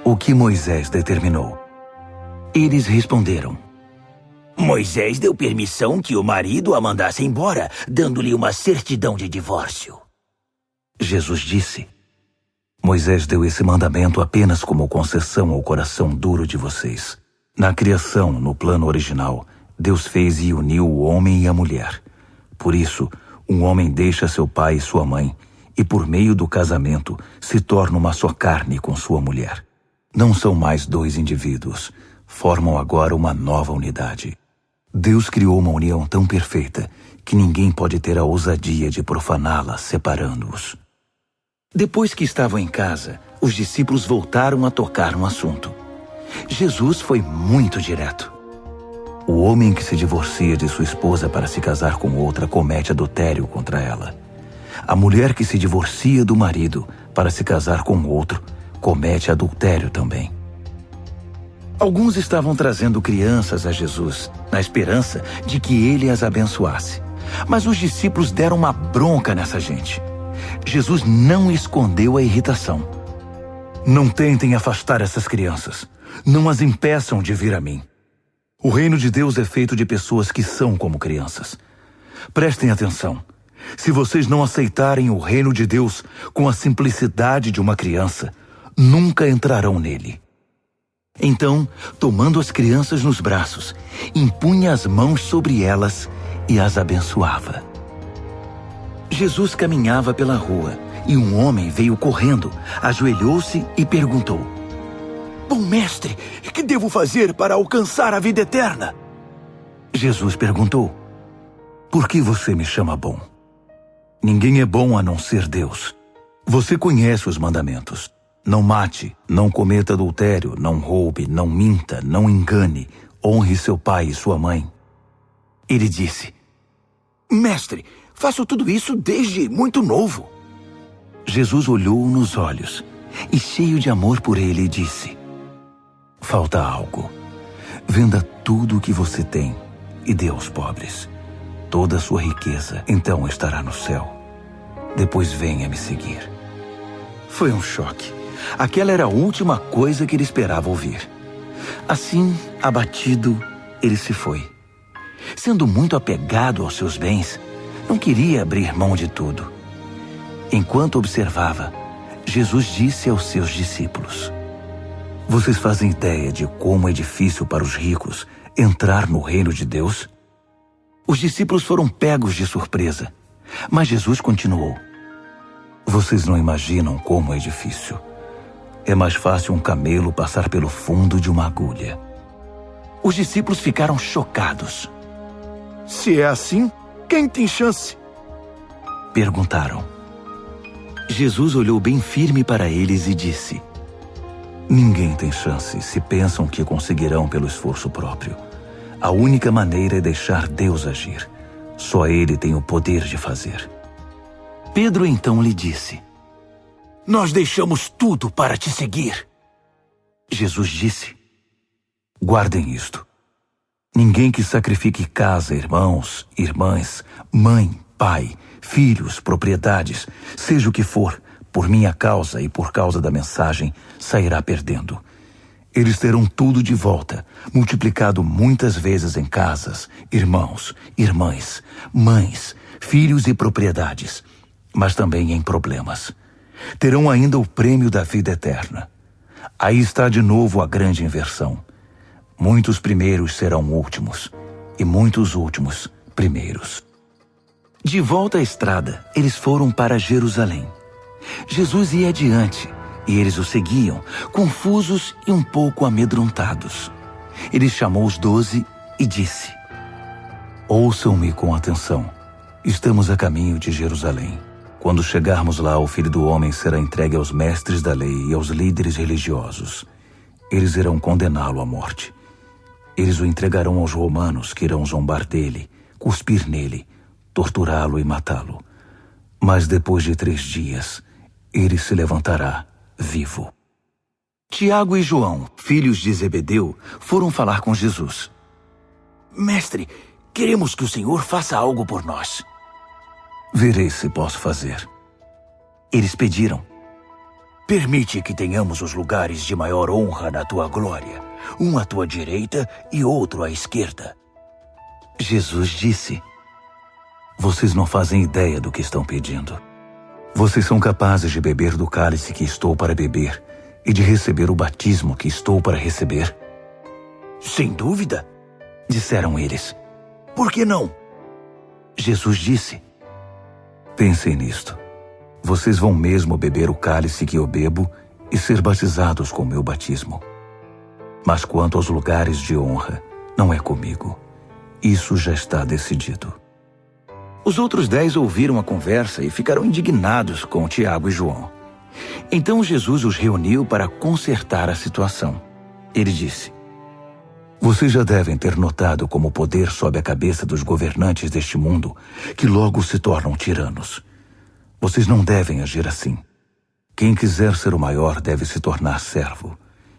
O que Moisés determinou? Eles responderam: Moisés deu permissão que o marido a mandasse embora, dando-lhe uma certidão de divórcio. Jesus disse: Moisés deu esse mandamento apenas como concessão ao coração duro de vocês. Na criação, no plano original, Deus fez e uniu o homem e a mulher. Por isso, um homem deixa seu pai e sua mãe, e por meio do casamento se torna uma só carne com sua mulher. Não são mais 2 indivíduos, formam agora uma nova unidade. Deus criou uma união tão perfeita que ninguém pode ter a ousadia de profaná-la separando-os. Depois que estavam em casa, os discípulos voltaram a tocar no assunto. Jesus foi muito direto. O homem que se divorcia de sua esposa para se casar com outra comete adultério contra ela. A mulher que se divorcia do marido para se casar com outro comete adultério também. Alguns estavam trazendo crianças a Jesus, na esperança de que ele as abençoasse. Mas os discípulos deram uma bronca nessa gente. Jesus não escondeu a irritação. Não tentem afastar essas crianças. Não as impeçam de vir a mim. O reino de Deus é feito de pessoas que são como crianças. Prestem atenção. Se vocês não aceitarem o reino de Deus com a simplicidade de uma criança, nunca entrarão nele. Então, tomando as crianças nos braços, impunha as mãos sobre elas e as abençoava. Jesus caminhava pela rua e um homem veio correndo, ajoelhou-se e perguntou: Bom mestre, que devo fazer para alcançar a vida eterna? Jesus perguntou: Por que você me chama bom? Ninguém é bom a não ser Deus. Você conhece os mandamentos. Não mate, não cometa adultério, não roube, não minta, não engane, honre seu pai e sua mãe. Ele disse: Mestre, faço tudo isso desde muito novo. Jesus olhou-o nos olhos e, cheio de amor por ele, disse: Falta algo. Venda tudo o que você tem e dê aos pobres. Toda a sua riqueza então estará no céu. Depois venha me seguir. Foi um choque. Aquela era a última coisa que ele esperava ouvir. Assim, abatido, ele se foi. Sendo muito apegado aos seus bens, não queria abrir mão de tudo. Enquanto observava, Jesus disse aos seus discípulos: Vocês fazem ideia de como é difícil para os ricos entrar no reino de Deus? Os discípulos foram pegos de surpresa, mas Jesus continuou: Vocês não imaginam como é difícil. É mais fácil um camelo passar pelo fundo de uma agulha. Os discípulos ficaram chocados. Se é assim, quem tem chance? Perguntaram. Jesus olhou bem firme para eles e disse: Ninguém tem chance se pensam que conseguirão pelo esforço próprio. A única maneira é deixar Deus agir. Só Ele tem o poder de fazer. Pedro então lhe disse: Nós deixamos tudo para te seguir. Jesus disse: Guardem isto. Ninguém que sacrifique casa, irmãos, irmãs, mãe, pai, filhos, propriedades, seja o que for, por minha causa e por causa da mensagem, sairá perdendo. Eles terão tudo de volta, multiplicado muitas vezes em casas, irmãos, irmãs, mães, filhos e propriedades, mas também em problemas. Terão ainda o prêmio da vida eterna. Aí está de novo a grande inversão. Muitos primeiros serão últimos, e muitos últimos primeiros. De volta à estrada, eles foram para Jerusalém. Jesus ia adiante, e eles o seguiam, confusos e um pouco amedrontados. Ele chamou os 12 e disse: Ouçam-me com atenção. Estamos a caminho de Jerusalém. Quando chegarmos lá, o Filho do Homem será entregue aos mestres da lei e aos líderes religiosos. Eles irão condená-lo à morte. Eles o entregarão aos romanos, que irão zombar dele, cuspir nele, torturá-lo e matá-lo. Mas depois de 3 dias, ele se levantará vivo. Tiago e João, filhos de Zebedeu, foram falar com Jesus. Mestre, queremos que o Senhor faça algo por nós. Verei se posso fazer. Eles pediram: Permite que tenhamos os lugares de maior honra na tua glória, um à tua direita e outro à esquerda. Jesus disse: Vocês não fazem ideia do que estão pedindo. Vocês são capazes de beber do cálice que estou para beber e de receber o batismo que estou para receber? Sem dúvida, disseram eles. Por que não? Jesus disse: Pensem nisto. Vocês vão mesmo beber o cálice que eu bebo e ser batizados com o meu batismo. Mas quanto aos lugares de honra, não é comigo. Isso já está decidido. Os outros 10 ouviram a conversa e ficaram indignados com Tiago e João. Então Jesus os reuniu para consertar a situação. Ele disse: Vocês já devem ter notado como o poder sobe a cabeça dos governantes deste mundo, que logo se tornam tiranos. Vocês não devem agir assim. Quem quiser ser o maior deve se tornar servo.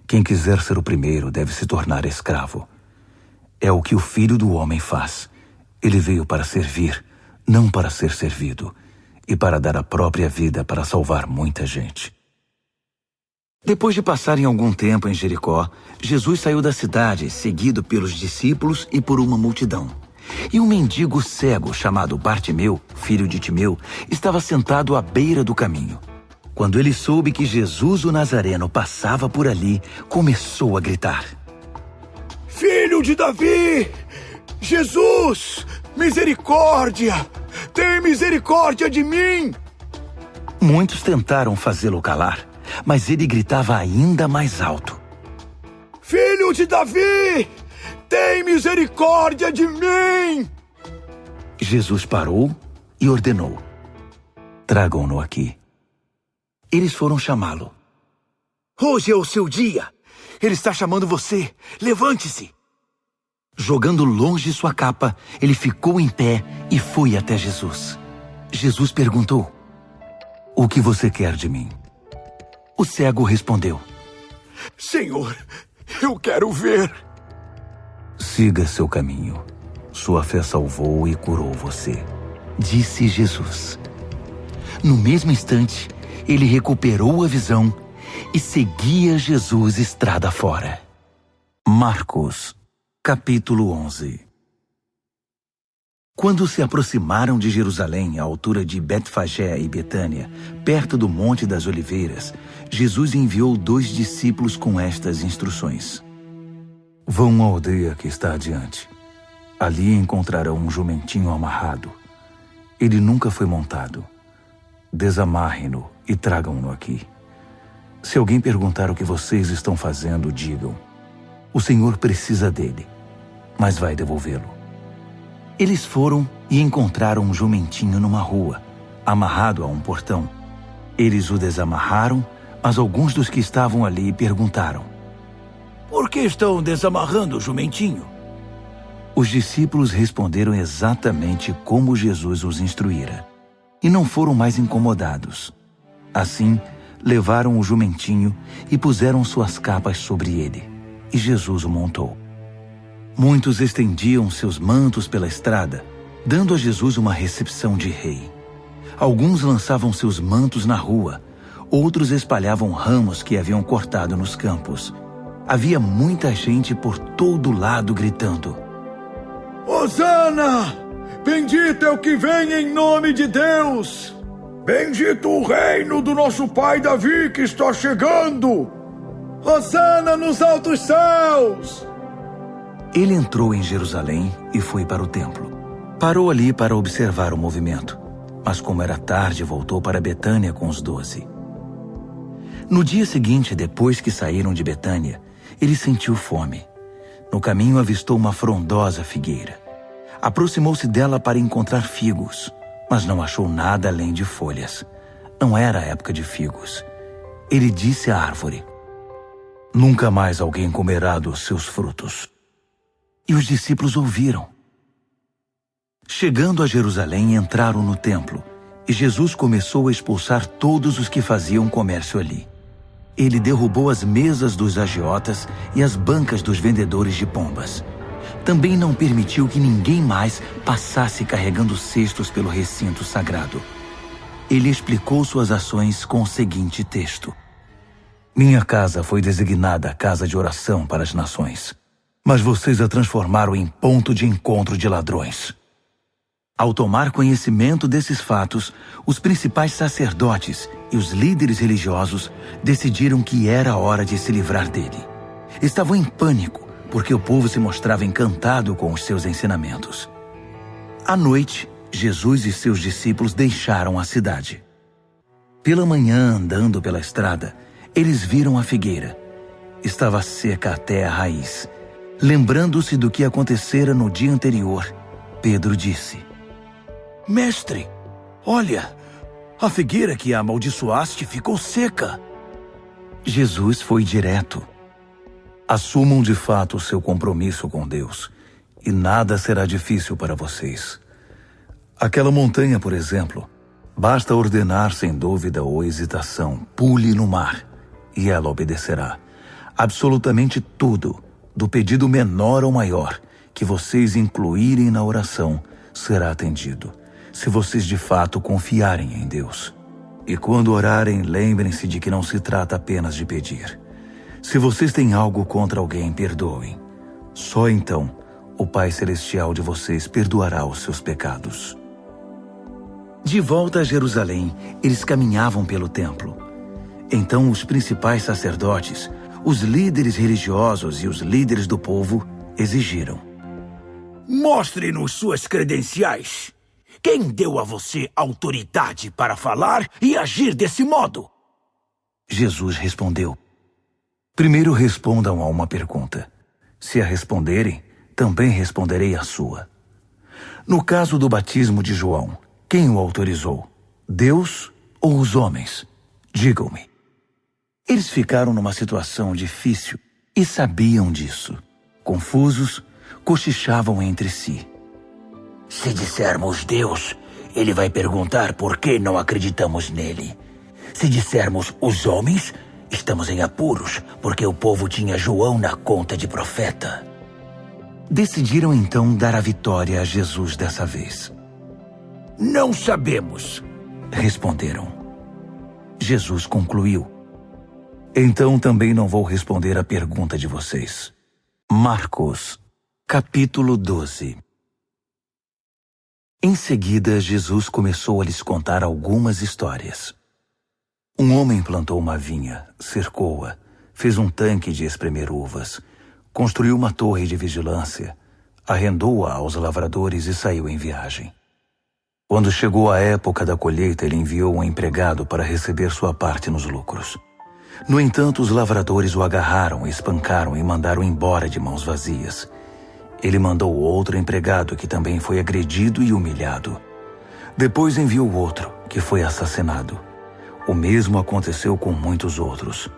Quem quiser ser o primeiro deve se tornar escravo. É o que o Filho do Homem faz. Ele veio para servir, não para ser servido, e para dar a própria vida para salvar muita gente. Depois de passarem algum tempo em Jericó, Jesus saiu da cidade, seguido pelos discípulos e por uma multidão. E um mendigo cego chamado Bartimeu, filho de Timeu, estava sentado à beira do caminho. Quando ele soube que Jesus o Nazareno passava por ali, começou a gritar: Filho de Davi! Jesus! Misericórdia! Tem misericórdia de mim! Muitos tentaram fazê-lo calar, mas ele gritava ainda mais alto: Filho de Davi! Tem misericórdia de mim! Jesus parou e ordenou: Tragam-no aqui. Eles foram chamá-lo. Hoje é o seu dia. Ele está chamando você. Levante-se. Jogando longe sua capa, ele ficou em pé e foi até Jesus. Jesus perguntou: O que você quer de mim? O cego respondeu: Senhor, eu quero ver. Siga seu caminho. Sua fé salvou e curou você, disse Jesus. No mesmo instante, ele recuperou a visão e seguia Jesus estrada fora. Marcos, capítulo 11. Quando se aproximaram de Jerusalém, à altura de Betfagé e Betânia, perto do Monte das Oliveiras, Jesus enviou 2 discípulos com estas instruções: Vão à aldeia que está adiante. Ali encontrarão um jumentinho amarrado. Ele nunca foi montado. desamarrem-no e tragam-no aqui. Se alguém perguntar o que vocês estão fazendo, digam: o Senhor precisa dele, mas vai devolvê-lo. Eles foram e encontraram um jumentinho numa rua, amarrado a um portão. Eles o desamarraram, mas alguns dos que estavam ali perguntaram: por que estão desamarrando o jumentinho? Os discípulos responderam exatamente como Jesus os instruíra, e não foram mais incomodados. Assim, levaram o jumentinho e puseram suas capas sobre ele, e Jesus o montou. Muitos estendiam seus mantos pela estrada, dando a Jesus uma recepção de rei. Alguns lançavam seus mantos na rua, outros espalhavam ramos que haviam cortado nos campos. Havia muita gente por todo lado gritando: Hosana! Bendito é o que vem em nome de Deus! Bendito o reino do nosso pai Davi que está chegando! Hosana nos altos céus! Ele entrou em Jerusalém e foi para o templo. Parou ali para observar o movimento, mas como era tarde, voltou para Betânia com os 12. No dia seguinte, depois que saíram de Betânia, ele sentiu fome. No caminho avistou uma frondosa figueira. Aproximou-se dela para encontrar figos, mas não achou nada além de folhas. Não era a época de figos. Ele disse à árvore: nunca mais alguém comerá dos seus frutos. E os discípulos ouviram. Chegando a Jerusalém, entraram no templo, e Jesus começou a expulsar todos os que faziam comércio ali. Ele derrubou as mesas dos agiotas e as bancas dos vendedores de pombas. Também não permitiu que ninguém mais passasse carregando cestos pelo recinto sagrado. Ele explicou suas ações com o seguinte texto: minha casa foi designada casa de oração para as nações, mas vocês a transformaram em ponto de encontro de ladrões. Ao tomar conhecimento desses fatos, os principais sacerdotes e os líderes religiosos decidiram que era a hora de se livrar dele. Estavam em pânico, porque o povo se mostrava encantado com os seus ensinamentos. À noite, Jesus e seus discípulos deixaram a cidade. Pela manhã, andando pela estrada, eles viram a figueira. Estava seca até a raiz. Lembrando-se do que acontecera no dia anterior, Pedro disse: mestre, olha, a figueira que amaldiçoaste ficou seca. Jesus foi direto: assumam de fato o seu compromisso com Deus, e nada será difícil para vocês. Aquela montanha, por exemplo, basta ordenar sem dúvida ou hesitação: pule no mar, e ela obedecerá. Absolutamente tudo, do pedido menor ao maior, que vocês incluírem na oração, será atendido, se vocês de fato confiarem em Deus. E quando orarem, lembrem-se de que não se trata apenas de pedir. Se vocês têm algo contra alguém, perdoem. Só então o Pai Celestial de vocês perdoará os seus pecados. De volta a Jerusalém, eles caminhavam pelo templo. Então os principais sacerdotes, os líderes religiosos e os líderes do povo exigiram: mostre-nos suas credenciais. Quem deu a você autoridade para falar e agir desse modo? Jesus respondeu: primeiro respondam a uma pergunta. Se a responderem, também responderei a sua. No caso do batismo de João, quem o autorizou? Deus ou os homens? Digam-me. Eles ficaram numa situação difícil e sabiam disso. Confusos, cochichavam entre si. Se dissermos Deus, ele vai perguntar por que não acreditamos nele. Se dissermos os homens, estamos em apuros, porque o povo tinha João na conta de profeta. Decidiram então dar a vitória a Jesus dessa vez. Não sabemos, responderam. Jesus concluiu: então também não vou responder a pergunta de vocês. Marcos, capítulo 12. Em seguida, Jesus começou a lhes contar algumas histórias. Um homem plantou uma vinha, cercou-a, fez um tanque de espremer uvas, construiu uma torre de vigilância, arrendou-a aos lavradores e saiu em viagem. Quando chegou a época da colheita, ele enviou um empregado para receber sua parte nos lucros. No entanto, os lavradores o agarraram, espancaram e mandaram embora de mãos vazias. Ele mandou outro empregado que também foi agredido e humilhado. Depois enviou outro, que foi assassinado. O mesmo aconteceu com muitos outros.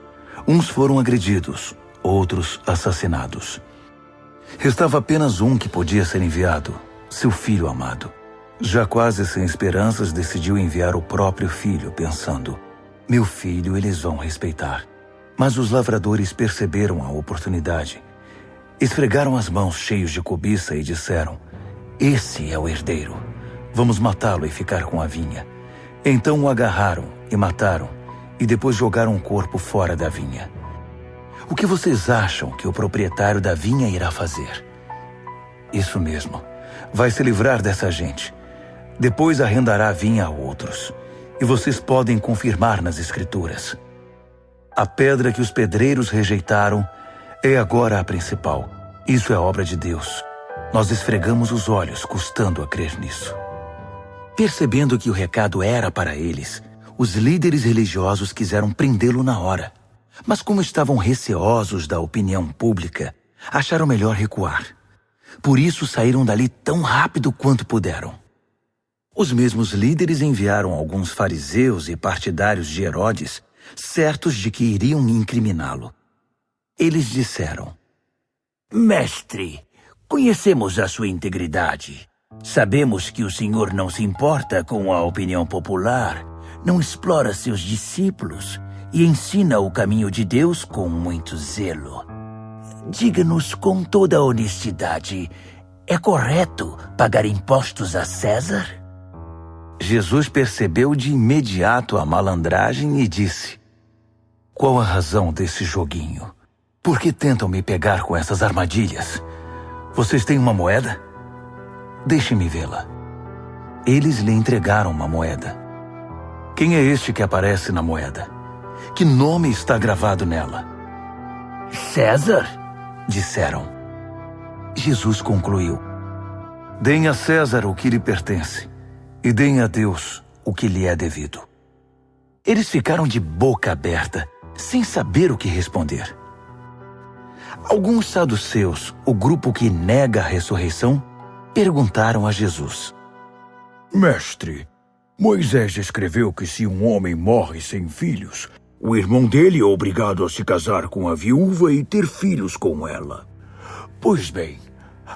Uns foram agredidos, outros assassinados. Restava apenas um que podia ser enviado, seu filho amado. Já quase sem esperanças, decidiu enviar o próprio filho, pensando: meu filho eles vão respeitar. Mas os lavradores perceberam a oportunidade. Esfregaram as mãos cheios de cobiça e disseram: esse é o herdeiro. Vamos matá-lo e ficar com a vinha. Então o agarraram e mataram, e depois jogaram o corpo fora da vinha. O que vocês acham que o proprietário da vinha irá fazer? Isso mesmo, vai se livrar dessa gente. Depois arrendará a vinha a outros. E vocês podem confirmar nas Escrituras. A pedra que os pedreiros rejeitaram é agora a principal. Isso é obra de Deus. Nós esfregamos os olhos, custando a crer nisso. Percebendo que o recado era para eles, os líderes religiosos quiseram prendê-lo na hora. Mas como estavam receosos da opinião pública, acharam melhor recuar. Por isso saíram dali tão rápido quanto puderam. Os mesmos líderes enviaram alguns fariseus e partidários de Herodes, certos de que iriam incriminá-lo. Eles disseram: mestre, conhecemos a sua integridade. Sabemos que o senhor não se importa com a opinião popular, não explora seus discípulos e ensina o caminho de Deus com muito zelo. Diga-nos com toda a honestidade, é correto pagar impostos a César? Jesus percebeu de imediato a malandragem e disse: qual a razão desse joguinho? Por que tentam me pegar com essas armadilhas? Vocês têm uma moeda? Deixe-me vê-la. Eles lhe entregaram uma moeda. Quem é este que aparece na moeda? Que nome está gravado nela? César, disseram. Jesus concluiu: deem a César o que lhe pertence, e deem a Deus o que lhe é devido. Eles ficaram de boca aberta, sem saber o que responder. Alguns saduceus, o grupo que nega a ressurreição, perguntaram a Jesus: mestre, Moisés escreveu que se um homem morre sem filhos, o irmão dele é obrigado a se casar com a viúva e ter filhos com ela. Pois bem,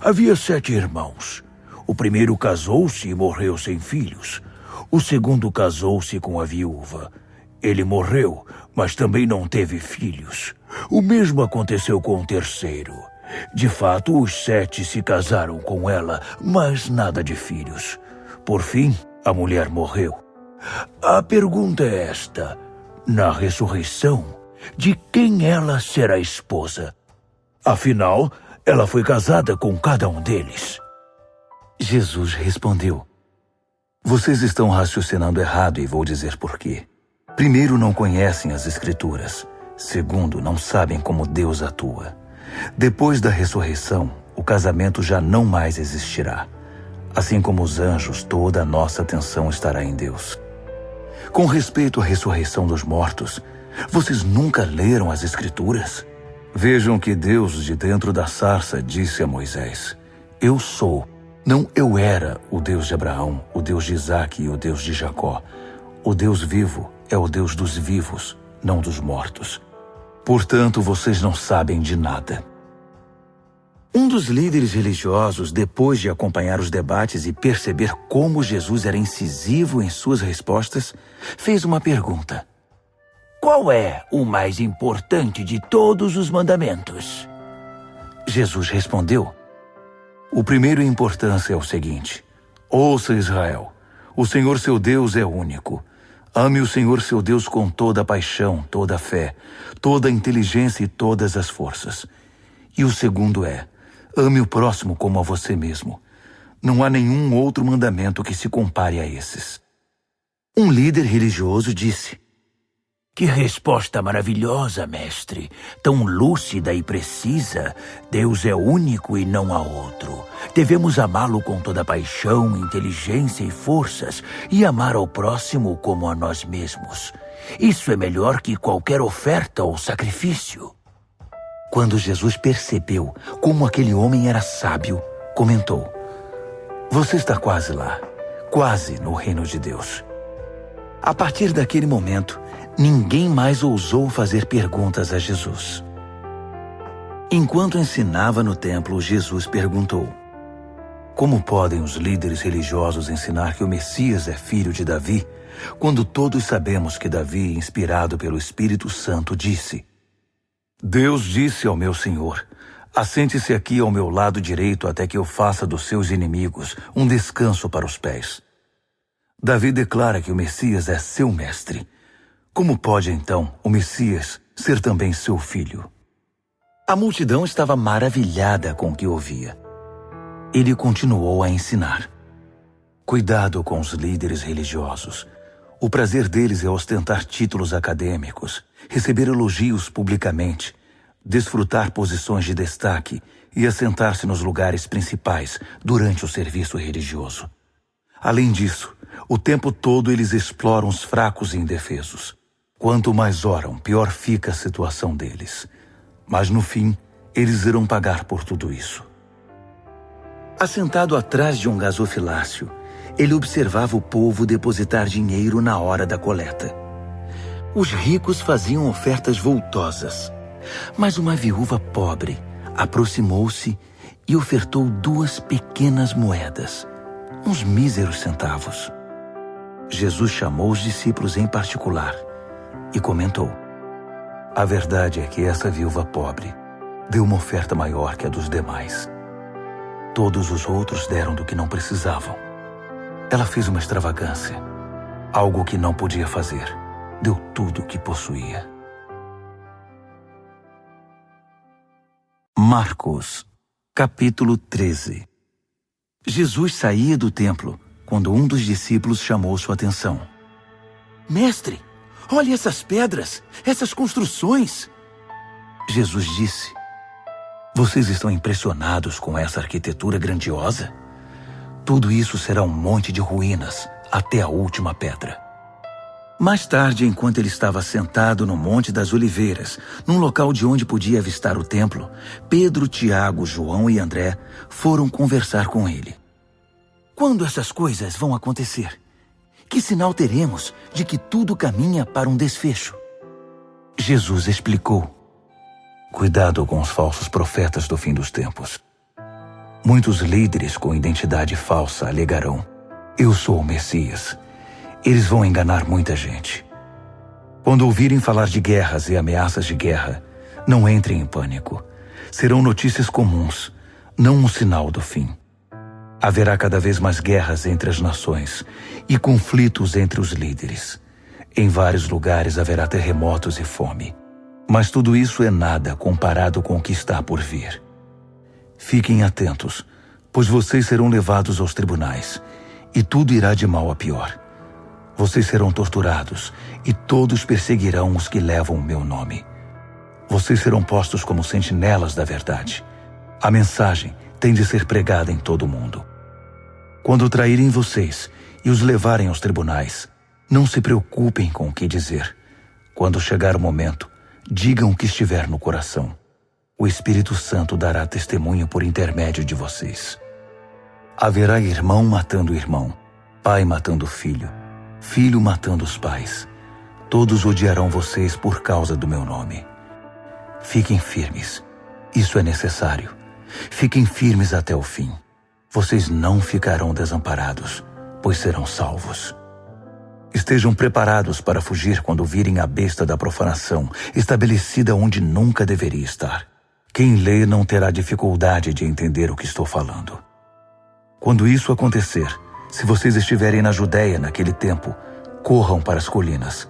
havia 7 irmãos. O primeiro casou-se e morreu sem filhos. O segundo casou-se com a viúva. Ele morreu, mas também não teve filhos. O mesmo aconteceu com o terceiro. De fato, os 7 se casaram com ela, mas nada de filhos. Por fim, a mulher morreu. A pergunta é esta: na ressurreição, de quem ela será esposa? Afinal, ela foi casada com cada um deles. Jesus respondeu: vocês estão raciocinando errado e vou dizer por quê. Primeiro, não conhecem as Escrituras. Segundo, não sabem como Deus atua. Depois da ressurreição, o casamento já não mais existirá. Assim como os anjos, toda a nossa atenção estará em Deus. Com respeito à ressurreição dos mortos, vocês nunca leram as Escrituras? Vejam que Deus, de dentro da sarça, disse a Moisés: eu sou, não eu era, o Deus de Abraão, o Deus de Isaque e o Deus de Jacó. O Deus vivo é o Deus dos vivos, não dos mortos. Portanto, vocês não sabem de nada. Um dos líderes religiosos, depois de acompanhar os debates e perceber como Jesus era incisivo em suas respostas, fez uma pergunta: qual é o mais importante de todos os mandamentos? Jesus respondeu: o primeiro em importância é o seguinte: ouça, Israel, o Senhor seu Deus é único. Ame o Senhor seu Deus com toda a paixão, toda a fé, toda a inteligência e todas as forças. E o segundo é: ame o próximo como a você mesmo. Não há nenhum outro mandamento que se compare a esses. Um líder religioso disse: Que resposta maravilhosa, mestre. Tão lúcida e precisa. Deus é único e não há outro. Devemos amá-lo com toda paixão, inteligência e forças e amar ao próximo como a nós mesmos. Isso é melhor que qualquer oferta ou sacrifício. Quando Jesus percebeu como aquele homem era sábio, comentou: Você está quase lá, quase no reino de Deus. A partir daquele momento, ninguém mais ousou fazer perguntas a Jesus. Enquanto ensinava no templo, Jesus perguntou: Como podem os líderes religiosos ensinar que o Messias é filho de Davi, quando todos sabemos que Davi, inspirado pelo Espírito Santo, disse: Deus disse ao meu Senhor: Assente-se aqui ao meu lado direito até que eu faça dos seus inimigos um descanso para os pés. Davi declara que o Messias é seu mestre. Como pode, então, o Messias ser também seu filho? A multidão estava maravilhada com o que ouvia. Ele continuou a ensinar: Cuidado com os líderes religiosos. O prazer deles é ostentar títulos acadêmicos, receber elogios publicamente, desfrutar posições de destaque e assentar-se nos lugares principais durante o serviço religioso. Além disso, o tempo todo eles exploram os fracos e indefesos. Quanto mais oram, pior fica a situação deles. Mas no fim, eles irão pagar por tudo isso. Assentado atrás de um gasofilácio, ele observava o povo depositar dinheiro na hora da coleta. Os ricos faziam ofertas voltosas, mas uma viúva pobre aproximou-se e ofertou 2 pequenas moedas, uns míseros centavos. Jesus chamou os discípulos em particular e comentou: A verdade é que essa viúva pobre deu uma oferta maior que a dos demais. Todos os outros deram do que não precisavam. Ela fez uma extravagância, algo que não podia fazer. Deu tudo o que possuía. Marcos, capítulo 13. Jesus saía do templo quando um dos discípulos chamou sua atenção. Mestre, olhe essas pedras, essas construções. Jesus disse: Vocês estão impressionados com essa arquitetura grandiosa? Tudo isso será um monte de ruínas, até a última pedra. Mais tarde, enquanto ele estava sentado no Monte das Oliveiras, num local de onde podia avistar o templo, Pedro, Tiago, João e André foram conversar com ele. Quando essas coisas vão acontecer? Que sinal teremos de que tudo caminha para um desfecho? Jesus explicou: Cuidado com os falsos profetas do fim dos tempos. Muitos líderes com identidade falsa alegarão: Eu sou o Messias. Eles vão enganar muita gente. Quando ouvirem falar de guerras e ameaças de guerra, não entrem em pânico. Serão notícias comuns, não um sinal do fim. Haverá cada vez mais guerras entre as nações e conflitos entre os líderes. Em vários lugares haverá terremotos e fome. Mas tudo isso é nada comparado com o que está por vir. Fiquem atentos, pois vocês serão levados aos tribunais, e tudo irá de mal a pior. Vocês serão torturados, e todos perseguirão os que levam o meu nome. Vocês serão postos como sentinelas da verdade. A mensagem tem de ser pregada em todo o mundo. Quando traírem vocês e os levarem aos tribunais, não se preocupem com o que dizer. Quando chegar o momento, digam o que estiver no coração. O Espírito Santo dará testemunho por intermédio de vocês. Haverá irmão matando irmão, pai matando filho, filho matando os pais. Todos odiarão vocês por causa do meu nome. Fiquem firmes. Isso é necessário. Fiquem firmes até o fim. Vocês não ficarão desamparados, pois serão salvos. Estejam preparados para fugir quando virem a besta da profanação, estabelecida onde nunca deveria estar. Quem lê não terá dificuldade de entender o que estou falando. Quando isso acontecer, se vocês estiverem na Judéia naquele tempo, corram para as colinas.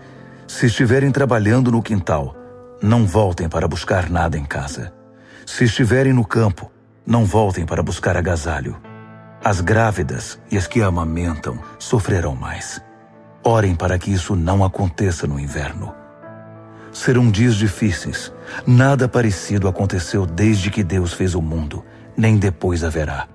Se estiverem trabalhando no quintal, não voltem para buscar nada em casa. Se estiverem no campo, não voltem para buscar agasalho. As grávidas e as que amamentam sofrerão mais. Orem para que isso não aconteça no inverno. Serão dias difíceis. Nada parecido aconteceu desde que Deus fez o mundo, nem depois haverá.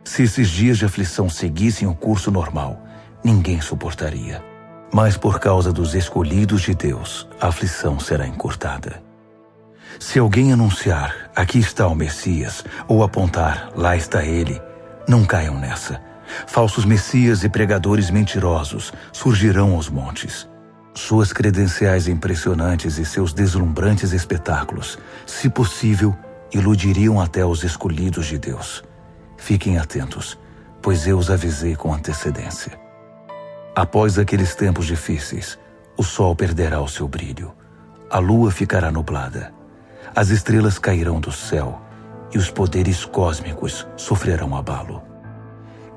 Se esses dias de aflição seguissem o curso normal, ninguém suportaria. Mas por causa dos escolhidos de Deus, a aflição será encurtada. Se alguém anunciar, aqui está o Messias, ou apontar, lá está ele, não caiam nessa. Falsos messias e pregadores mentirosos surgirão aos montes. Suas credenciais impressionantes e seus deslumbrantes espetáculos, se possível, iludiriam até os escolhidos de Deus. Fiquem atentos, pois eu os avisei com antecedência. Após aqueles tempos difíceis, o sol perderá o seu brilho, a lua ficará nublada, as estrelas cairão do céu e os poderes cósmicos sofrerão abalo.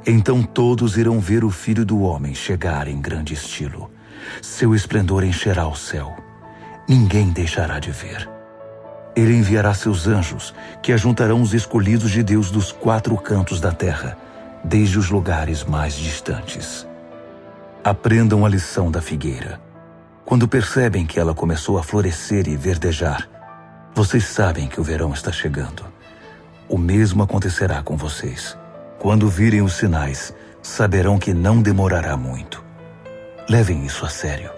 Então todos irão ver o Filho do Homem chegar em grande estilo. Seu esplendor encherá o céu. Ninguém deixará de ver. Ele enviará seus anjos, que ajuntarão os escolhidos de Deus dos 4 cantos da terra, desde os lugares mais distantes. Aprendam a lição da figueira. Quando percebem que ela começou a florescer e verdejar, vocês sabem que o verão está chegando. O mesmo acontecerá com vocês. Quando virem os sinais, saberão que não demorará muito. Levem isso a sério.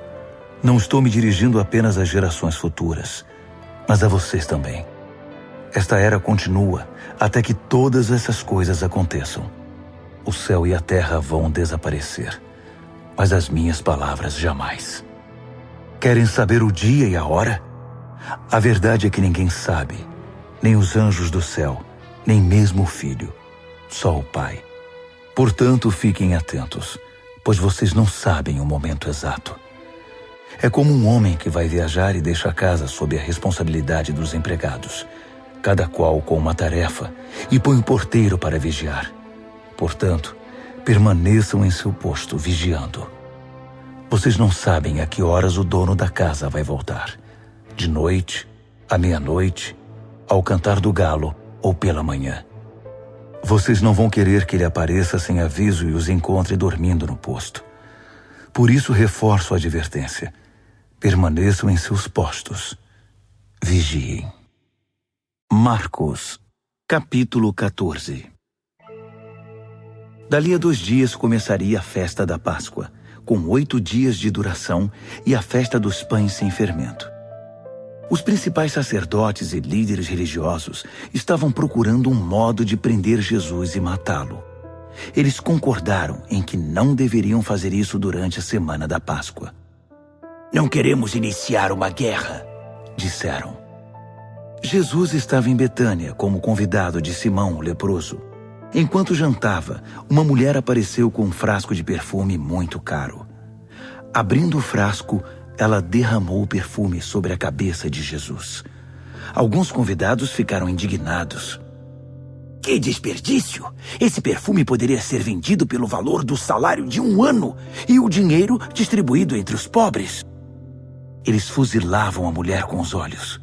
Não estou me dirigindo apenas às gerações futuras, mas a vocês também. Esta era continua até que todas essas coisas aconteçam. O céu e a terra vão desaparecer, mas as minhas palavras jamais. Querem saber o dia e a hora? A verdade é que ninguém sabe, nem os anjos do céu, nem mesmo o Filho, só o Pai. Portanto, fiquem atentos, pois vocês não sabem o momento exato. É como um homem que vai viajar e deixa a casa sob a responsabilidade dos empregados, cada qual com uma tarefa, e põe o porteiro para vigiar. Portanto, permaneçam em seu posto, vigiando. Vocês não sabem a que horas o dono da casa vai voltar. De noite, à meia-noite, ao cantar do galo ou pela manhã. Vocês não vão querer que ele apareça sem aviso e os encontre dormindo no posto. Por isso reforço a advertência. Permaneçam em seus postos. Vigiem. Marcos, capítulo 14. Dali a 2 dias começaria a festa da Páscoa, com 8 dias de duração, e a festa dos pães sem fermento. Os principais sacerdotes e líderes religiosos estavam procurando um modo de prender Jesus e matá-lo. Eles concordaram em que não deveriam fazer isso durante a semana da Páscoa. Não queremos iniciar uma guerra, disseram. Jesus estava em Betânia como convidado de Simão, o leproso. Enquanto jantava, uma mulher apareceu com um frasco de perfume muito caro. Abrindo o frasco, ela derramou o perfume sobre a cabeça de Jesus. Alguns convidados ficaram indignados. Que desperdício! Esse perfume poderia ser vendido pelo valor do salário de 1 ano e o dinheiro distribuído entre os pobres. Eles fuzilavam a mulher com os olhos.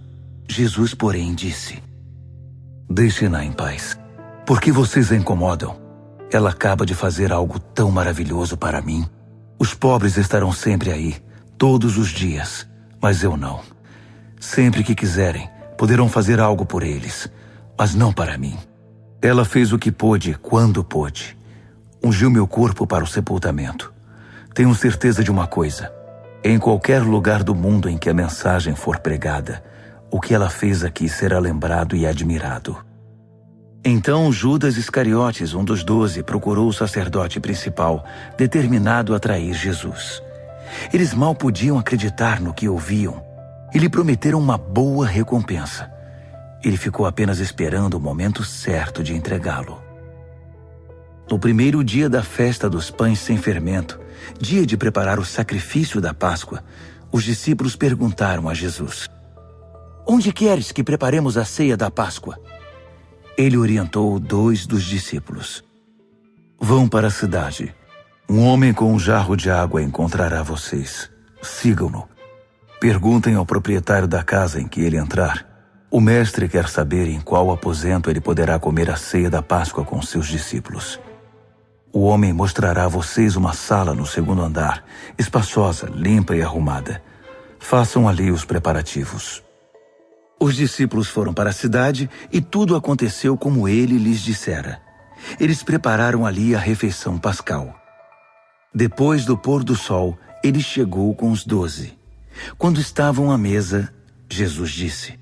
Jesus, porém, disse: Deixem-na em paz. Por que vocês a incomodam? Ela acaba de fazer algo tão maravilhoso para mim. Os pobres estarão sempre aí, todos os dias, mas eu não. Sempre que quiserem, poderão fazer algo por eles, mas não para mim. Ela fez o que pôde, quando pôde. Ungiu meu corpo para o sepultamento. Tenho certeza de uma coisa. Em qualquer lugar do mundo em que a mensagem for pregada, o que ela fez aqui será lembrado e admirado. Então Judas Iscariotes, um dos 12, procurou o sacerdote principal, determinado a trair Jesus. Eles mal podiam acreditar no que ouviam e lhe prometeram uma boa recompensa. Ele ficou apenas esperando o momento certo de entregá-lo. No primeiro dia da festa dos pães sem fermento, dia de preparar o sacrifício da Páscoa, os discípulos perguntaram a Jesus: Onde queres que preparemos a ceia da Páscoa? Ele orientou 2 dos discípulos. Vão para a cidade. Um homem com um jarro de água encontrará vocês. Sigam-no. Perguntem ao proprietário da casa em que ele entrar. O mestre quer saber em qual aposento ele poderá comer a ceia da Páscoa com seus discípulos. O homem mostrará a vocês uma sala no 2º andar, espaçosa, limpa e arrumada. Façam ali os preparativos. Os discípulos foram para a cidade e tudo aconteceu como ele lhes dissera. Eles prepararam ali a refeição pascal. Depois do pôr do sol, ele chegou com os 12. Quando estavam à mesa, Jesus disse: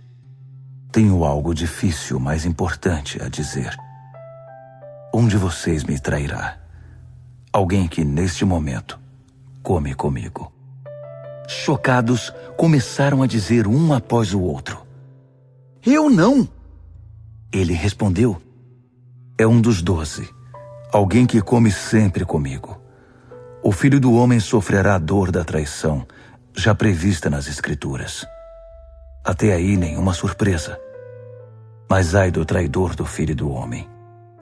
Tenho algo difícil, mas importante a dizer. Um de vocês me trairá. Alguém que, neste momento, come comigo. Chocados, começaram a dizer um após o outro: Eu não! Ele respondeu: É um dos 12, alguém que come sempre comigo. O Filho do Homem sofrerá a dor da traição, já prevista nas Escrituras. Até aí nenhuma surpresa. Mas ai do traidor do Filho do Homem.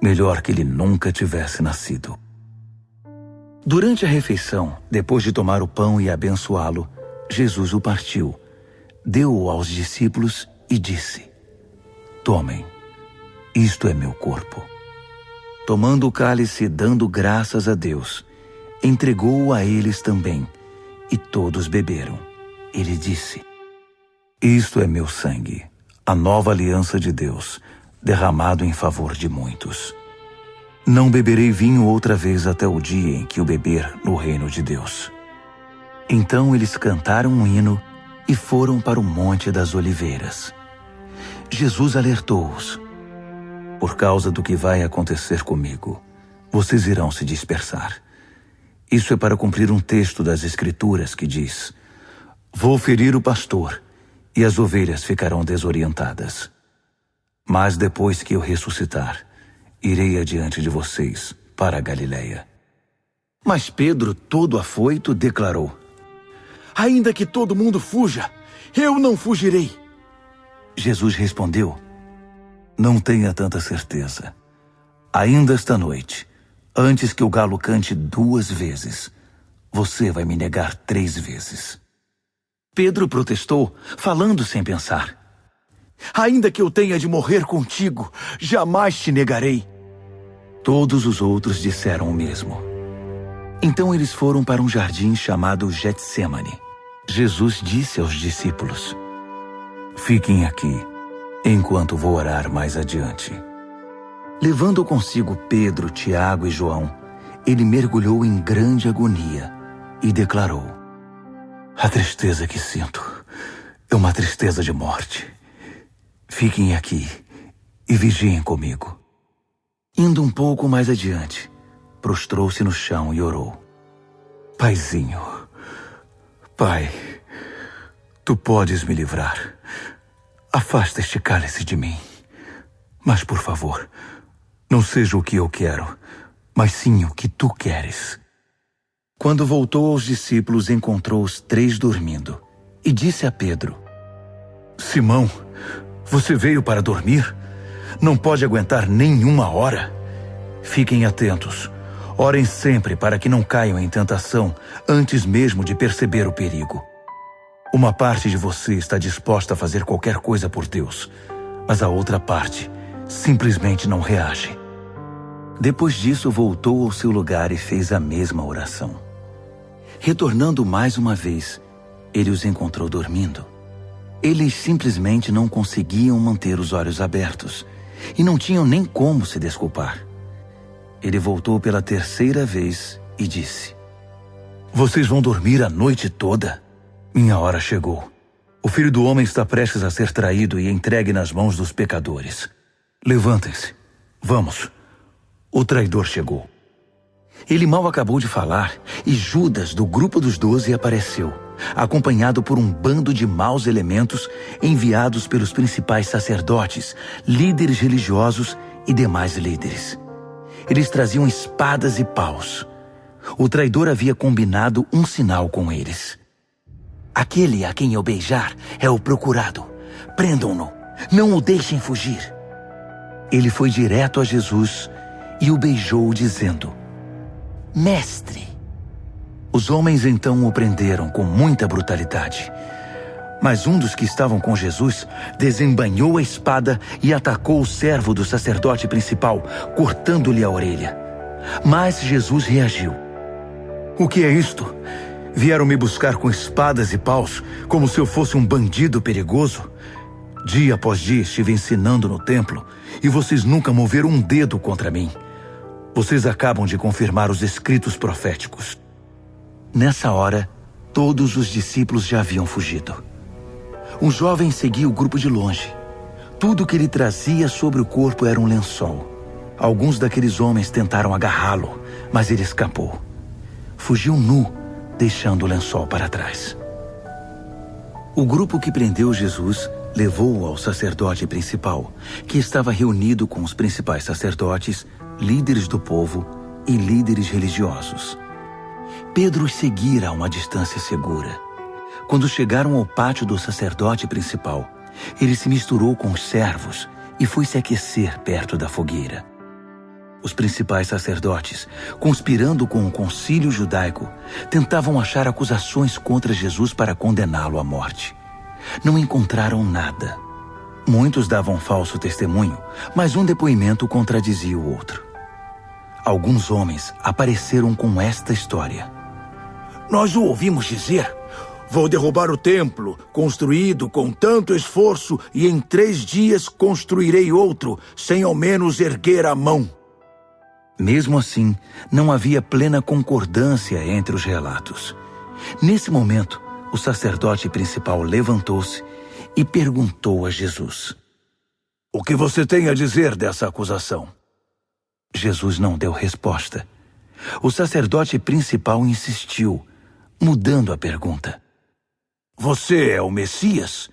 Melhor que ele nunca tivesse nascido. Durante a refeição, depois de tomar o pão e abençoá-lo, Jesus o partiu, deu-o aos discípulos e disse: Tomem, isto é meu corpo. Tomando o cálice e dando graças a Deus, entregou-o a eles também, e todos beberam. Ele disse: Isto é meu sangue, a nova aliança de Deus, derramado em favor de muitos. Não beberei vinho outra vez até o dia em que o beber no reino de Deus. Então eles cantaram um hino e foram para o Monte das Oliveiras. Jesus alertou-os: Por causa do que vai acontecer comigo, vocês irão se dispersar. Isso é para cumprir um texto das Escrituras que diz: Vou ferir o pastor, e as ovelhas ficarão desorientadas. Mas depois que eu ressuscitar, irei adiante de vocês para a Galileia. Mas Pedro, todo afoito, declarou: Ainda que todo mundo fuja, eu não fugirei. Jesus respondeu: Não tenha tanta certeza. Ainda esta noite, antes que o galo cante 2 vezes, você vai me negar 3 vezes. Pedro protestou, falando sem pensar: Ainda que eu tenha de morrer contigo, jamais te negarei. Todos os outros disseram o mesmo. Então eles foram para um jardim chamado Getsêmani. Jesus disse aos discípulos: Fiquem aqui, enquanto vou orar mais adiante. Levando consigo Pedro, Tiago e João, ele mergulhou em grande agonia e declarou: A tristeza que sinto é uma tristeza de morte. Fiquem aqui e vigiem comigo. Indo um pouco mais adiante, prostrou-se no chão e orou: Paizinho, Pai, Tu podes me livrar. Afasta este cálice de mim. Mas, por favor, não seja o que eu quero, mas sim o que Tu queres. Quando voltou aos discípulos, encontrou os 3 dormindo e disse a Pedro: Simão, você veio para dormir? Não pode aguentar nem 1 hora? Fiquem atentos. Orem sempre para que não caiam em tentação antes mesmo de perceber o perigo. Uma parte de você está disposta a fazer qualquer coisa por Deus, mas a outra parte simplesmente não reage. Depois disso, voltou ao seu lugar e fez a mesma oração. Retornando mais uma vez, ele os encontrou dormindo. Eles simplesmente não conseguiam manter os olhos abertos e não tinham nem como se desculpar. Ele voltou pela 3ª vez e disse: Vocês vão dormir a noite toda? Minha hora chegou. O Filho do Homem está prestes a ser traído e entregue nas mãos dos pecadores. Levantem-se. Vamos. O traidor chegou. Ele mal acabou de falar e Judas, do grupo dos 12, apareceu, acompanhado por um bando de maus elementos enviados pelos principais sacerdotes, líderes religiosos e demais líderes. Eles traziam espadas e paus. O traidor havia combinado um sinal com eles. Aquele a quem eu beijar é o procurado. Prendam-no. Não o deixem fugir. Ele foi direto a Jesus e o beijou, dizendo: Mestre. Os homens então o prenderam com muita brutalidade. Mas um dos que estavam com Jesus desembainhou a espada e atacou o servo do sacerdote principal, cortando-lhe a orelha. Mas Jesus reagiu: O que é isto? Vieram me buscar com espadas e paus, como se eu fosse um bandido perigoso. Dia após dia estive ensinando no templo, e vocês nunca moveram um dedo contra mim. Vocês acabam de confirmar os escritos proféticos. Nessa hora, todos os discípulos já haviam fugido. Um jovem seguia o grupo de longe. Tudo o que ele trazia sobre o corpo era um lençol. Alguns daqueles homens tentaram agarrá-lo, mas ele escapou. Fugiu nu, deixando o lençol para trás. O grupo que prendeu Jesus levou-o ao sacerdote principal, que estava reunido com os principais sacerdotes, líderes do povo e líderes religiosos. Pedro os seguira a uma distância segura. Quando chegaram ao pátio do sacerdote principal, ele se misturou com os servos e foi se aquecer perto da fogueira. Os principais sacerdotes, conspirando com o concílio judaico, tentavam achar acusações contra Jesus para condená-lo à morte. Não encontraram nada. Muitos davam falso testemunho, mas um depoimento contradizia o outro. Alguns homens apareceram com esta história. Nós o ouvimos dizer: vou derrubar o templo, construído com tanto esforço, e em 3 dias construirei outro, sem ao menos erguer a mão. Mesmo assim, não havia plena concordância entre os relatos. Nesse momento, o sacerdote principal levantou-se e perguntou a Jesus: O que você tem a dizer dessa acusação? Jesus não deu resposta. O sacerdote principal insistiu, mudando a pergunta. Você é o Messias,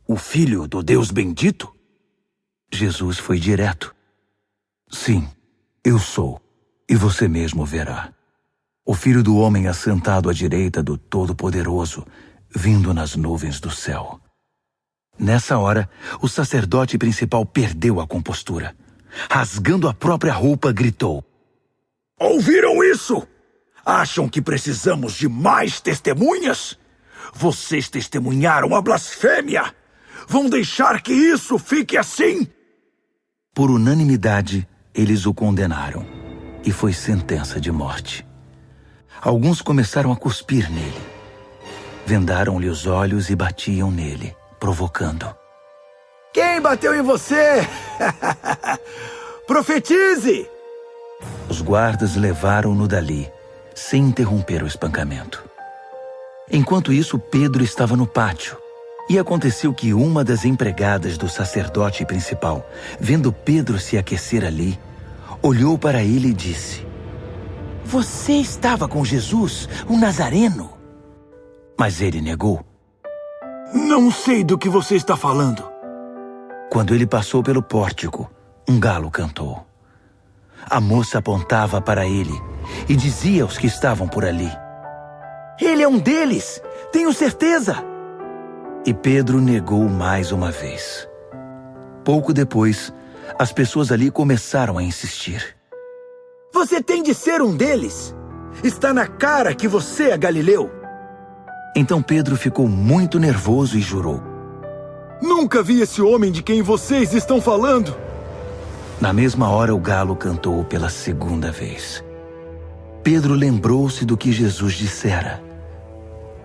o Filho do Deus bendito? Jesus foi direto. Sim, eu sou, e você mesmo verá. O Filho do Homem assentado à direita do Todo-Poderoso, vindo nas nuvens do céu. Nessa hora, o sacerdote principal perdeu a compostura. Rasgando a própria roupa, gritou: Ouviram isso? Acham que precisamos de mais testemunhas? Vocês testemunharam a blasfêmia. Vão deixar que isso fique assim? Por unanimidade, eles o condenaram, e foi sentença de morte. Alguns começaram a cuspir nele. Vendaram-lhe os olhos e batiam nele, provocando. Quem bateu em você? Profetize! Os guardas levaram-no dali, sem interromper o espancamento. Enquanto isso, Pedro estava no pátio. E aconteceu que uma das empregadas do sacerdote principal, vendo Pedro se aquecer ali, olhou para ele e disse: Você estava com Jesus, o Nazareno? Mas ele negou. Não sei do que você está falando. Quando ele passou pelo pórtico, um galo cantou. A moça apontava para ele e dizia aos que estavam por ali: Ele é um deles, tenho certeza. E Pedro negou mais uma vez. Pouco depois, as pessoas ali começaram a insistir. Você tem de ser um deles. Está na cara que você é galileu. Então Pedro ficou muito nervoso e jurou: Nunca vi esse homem de quem vocês estão falando. Na mesma hora, o galo cantou pela segunda vez. Pedro lembrou-se do que Jesus dissera: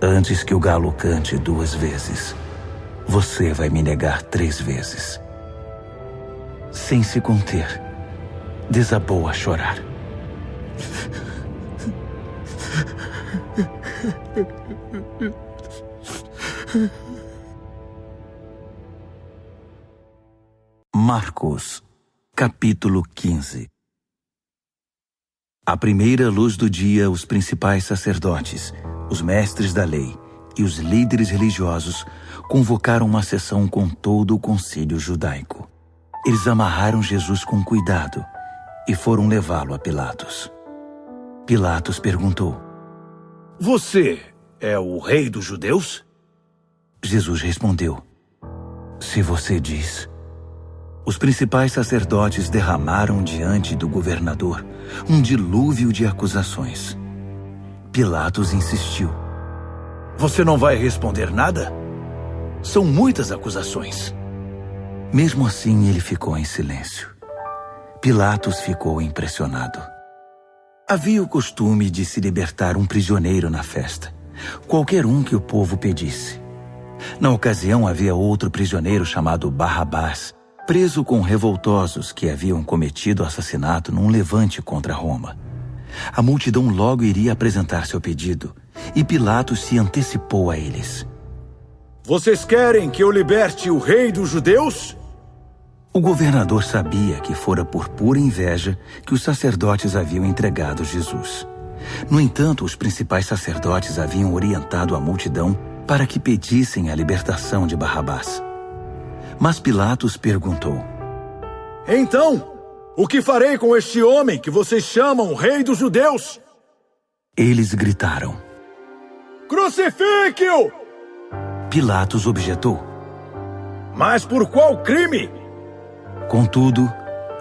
Antes que o galo cante 2 vezes, você vai me negar 3 vezes. Sem se conter, desabou a chorar. Marcos, capítulo 15. À primeira luz do dia, os principais sacerdotes, os mestres da lei e os líderes religiosos convocaram uma sessão com todo o concílio judaico. Eles amarraram Jesus com cuidado e foram levá-lo a Pilatos. Pilatos perguntou: Você é o rei dos judeus? Jesus respondeu: Se você diz. Os principais sacerdotes derramaram diante do governador um dilúvio de acusações. Pilatos insistiu: Você não vai responder nada? São muitas acusações. Mesmo assim, ele ficou em silêncio. Pilatos ficou impressionado. Havia o costume de se libertar um prisioneiro na festa, qualquer um que o povo pedisse. Na ocasião havia outro prisioneiro chamado Barrabás, preso com revoltosos que haviam cometido assassinato num levante contra Roma. A multidão logo iria apresentar seu pedido, e Pilatos se antecipou a eles. Vocês querem que eu liberte o rei dos judeus? O governador sabia que fora por pura inveja que os sacerdotes haviam entregado Jesus. No entanto, os principais sacerdotes haviam orientado a multidão para que pedissem a libertação de Barrabás. Mas Pilatos perguntou: Então, o que farei com este homem que vocês chamam rei dos judeus? Eles gritaram: Crucifique-o! Pilatos objetou: Mas por qual crime? Contudo,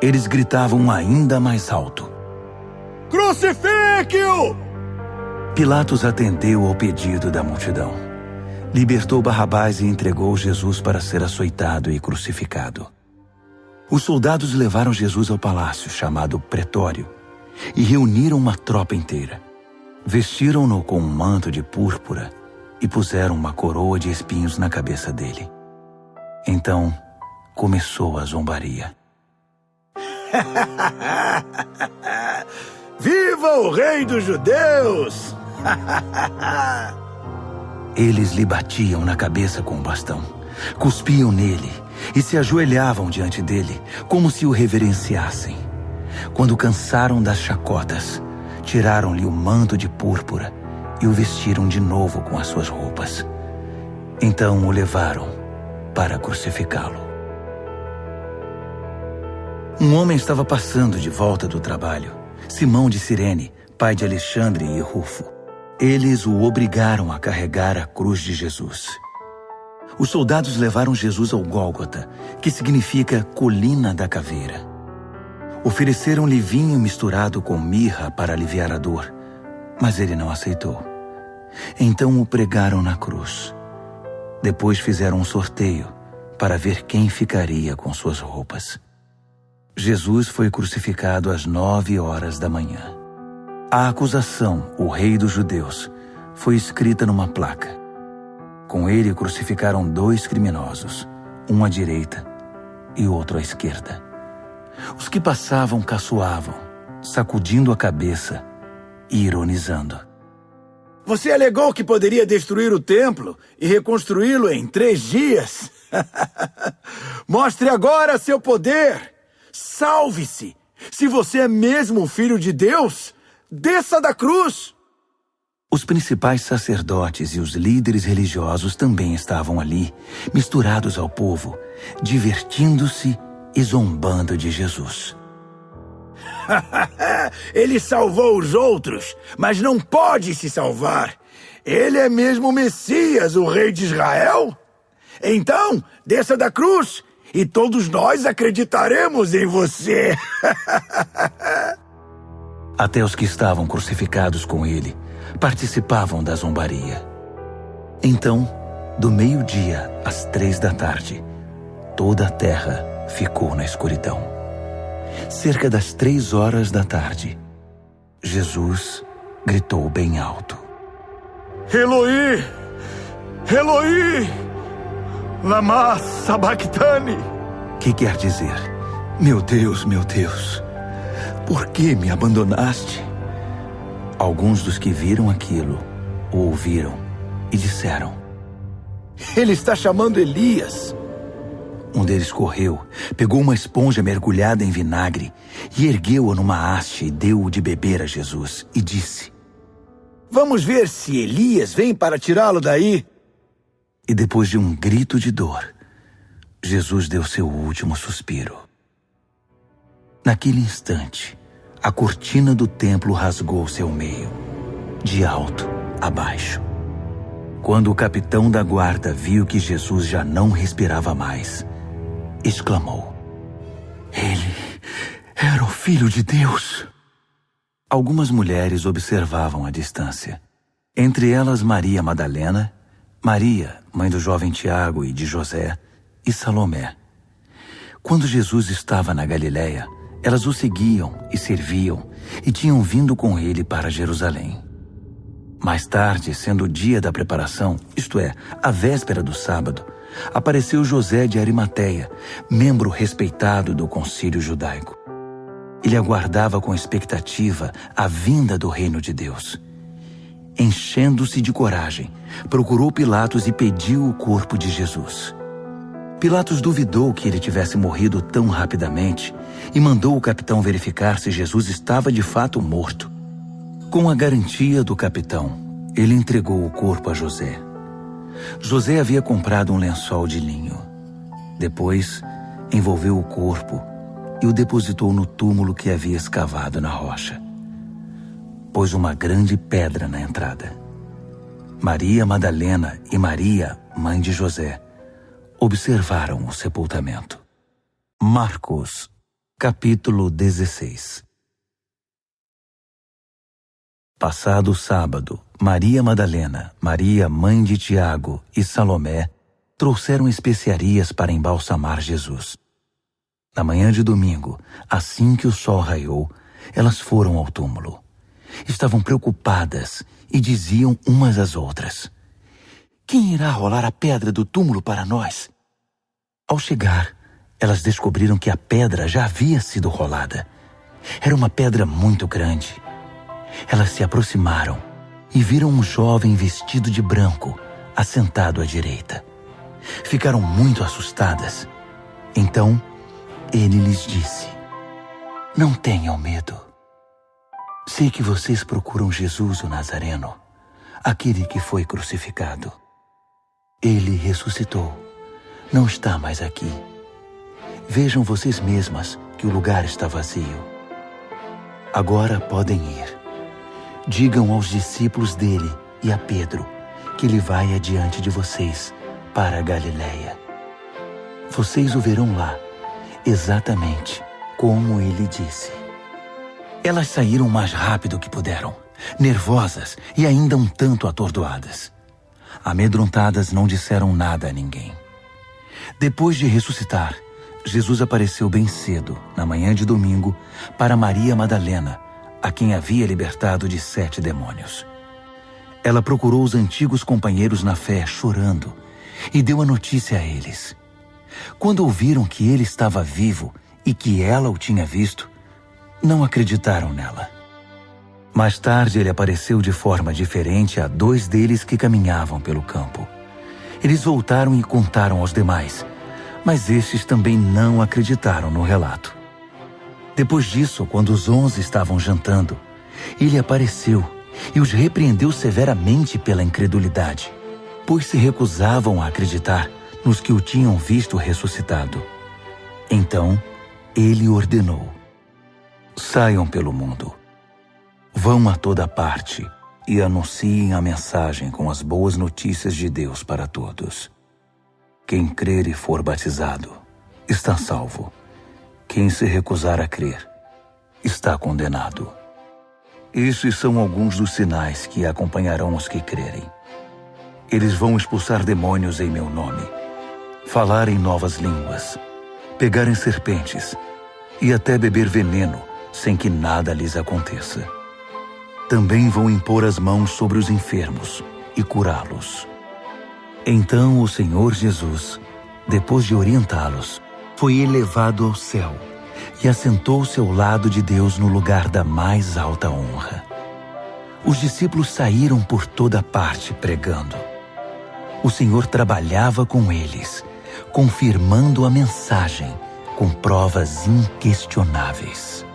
eles gritavam ainda mais alto: Crucifique-o! Pilatos atendeu ao pedido da multidão. Libertou Barrabás e entregou Jesus para ser açoitado e crucificado. Os soldados levaram Jesus ao palácio, chamado Pretório, e reuniram uma tropa inteira. Vestiram-no com um manto de púrpura e puseram uma coroa de espinhos na cabeça dele. Então, começou a zombaria. Viva o rei dos judeus! Eles lhe batiam na cabeça com um bastão, cuspiam nele e se ajoelhavam diante dele, como se o reverenciassem. Quando cansaram das chacotas, tiraram-lhe o manto de púrpura e o vestiram de novo com as suas roupas. Então o levaram para crucificá-lo. Um homem estava passando de volta do trabalho, Simão de Cirene, pai de Alexandre e Rufo. Eles o obrigaram a carregar a cruz de Jesus. Os soldados levaram Jesus ao Gólgota, que significa Colina da Caveira. Ofereceram-lhe vinho misturado com mirra para aliviar a dor, mas ele não aceitou. Então o pregaram na cruz. Depois fizeram um sorteio para ver quem ficaria com suas roupas. Jesus foi crucificado às 9 horas da manhã. A acusação, o rei dos judeus, foi escrita numa placa. Com ele crucificaram 2 criminosos, um à direita e outro à esquerda. Os que passavam caçoavam, sacudindo a cabeça e ironizando. Você alegou que poderia destruir o templo e reconstruí-lo em 3 dias? Mostre agora seu poder! Salve-se! Se você é mesmo o Filho de Deus, desça da cruz! Os principais sacerdotes e os líderes religiosos também estavam ali, misturados ao povo, divertindo-se e zombando de Jesus. Ele salvou os outros, mas não pode se salvar. Ele é mesmo o Messias, o rei de Israel? Então, desça da cruz e todos nós acreditaremos em você. Até os que estavam crucificados com ele participavam da zombaria. Então, do meio-dia às 3 da tarde, toda a terra ficou na escuridão. Cerca das 3 horas da tarde, Jesus gritou bem alto: Eloi, Eloi, lama sabachthani. Que quer dizer: meu Deus, por que me abandonaste? Alguns dos que viram aquilo o ouviram e disseram: Ele está chamando Elias. Um deles correu, pegou uma esponja mergulhada em vinagre e ergueu-a numa haste e deu-o de beber a Jesus e disse: Vamos ver se Elias vem para tirá-lo daí. E depois de um grito de dor, Jesus deu seu último suspiro. Naquele instante, a cortina do templo rasgou-se ao meio, de alto a baixo. Quando o capitão da guarda viu que Jesus já não respirava mais, exclamou: Ele era o Filho de Deus. Algumas mulheres observavam à distância. Entre elas Maria Madalena, Maria, mãe do jovem Tiago e de José, e Salomé. Quando Jesus estava na Galiléia, elas o seguiam e serviam e tinham vindo com ele para Jerusalém. Mais tarde, sendo o dia da preparação, isto é, a véspera do sábado, apareceu José de Arimateia, membro respeitado do concílio judaico. Ele aguardava com expectativa a vinda do reino de Deus. Enchendo-se de coragem, procurou Pilatos e pediu o corpo de Jesus. Pilatos duvidou que ele tivesse morrido tão rapidamente e mandou o capitão verificar se Jesus estava de fato morto. Com a garantia do capitão, ele entregou o corpo a José. José havia comprado um lençol de linho. Depois, envolveu o corpo e o depositou no túmulo que havia escavado na rocha. Pôs uma grande pedra na entrada. Maria Madalena e Maria, mãe de José, observaram o sepultamento. Marcos, capítulo 16. Passado o sábado, Maria Madalena, Maria, mãe de Tiago e Salomé trouxeram especiarias para embalsamar Jesus. Na manhã de domingo, assim que o sol raiou, elas foram ao túmulo. Estavam preocupadas e diziam umas às outras: "Quem irá rolar a pedra do túmulo para nós?" Ao chegar, elas descobriram que a pedra já havia sido rolada. Era uma pedra muito grande. Elas se aproximaram e viram um jovem vestido de branco, assentado à direita. Ficaram muito assustadas. Então, ele lhes disse: "Não tenham medo. Sei que vocês procuram Jesus, o Nazareno, aquele que foi crucificado. Ele ressuscitou. Não está mais aqui. Vejam vocês mesmas que o lugar está vazio. Agora podem ir. Digam aos discípulos dele e a Pedro que ele vai adiante de vocês para a Galiléia. Vocês o verão lá, exatamente como ele disse." Elas saíram o mais rápido que puderam, nervosas e ainda um tanto atordoadas. Amedrontadas, não disseram nada a ninguém. Depois de ressuscitar, Jesus apareceu bem cedo, na manhã de domingo, para Maria Madalena, a quem havia libertado de 7 demônios. Ela procurou os antigos companheiros na fé, chorando, e deu a notícia a eles. Quando ouviram que ele estava vivo e que ela o tinha visto, não acreditaram nela. Mais tarde, ele apareceu de forma diferente a 2 deles que caminhavam pelo campo. Eles voltaram e contaram aos demais, mas estes também não acreditaram no relato. Depois disso, quando os 11 estavam jantando, ele apareceu e os repreendeu severamente pela incredulidade, pois se recusavam a acreditar nos que o tinham visto ressuscitado. Então, ele ordenou: "Saiam pelo mundo. Vão a toda parte e anunciem a mensagem com as boas notícias de Deus para todos. Quem crer e for batizado está salvo. Quem se recusar a crer está condenado. Estes são alguns dos sinais que acompanharão os que crerem. Eles vão expulsar demônios em meu nome, falar em novas línguas, pegar em serpentes e até beber veneno sem que nada lhes aconteça. Também vão impor as mãos sobre os enfermos e curá-los." Então o Senhor Jesus, depois de orientá-los, foi elevado ao céu e assentou-se ao lado de Deus no lugar da mais alta honra. Os discípulos saíram por toda parte pregando. O Senhor trabalhava com eles, confirmando a mensagem com provas inquestionáveis.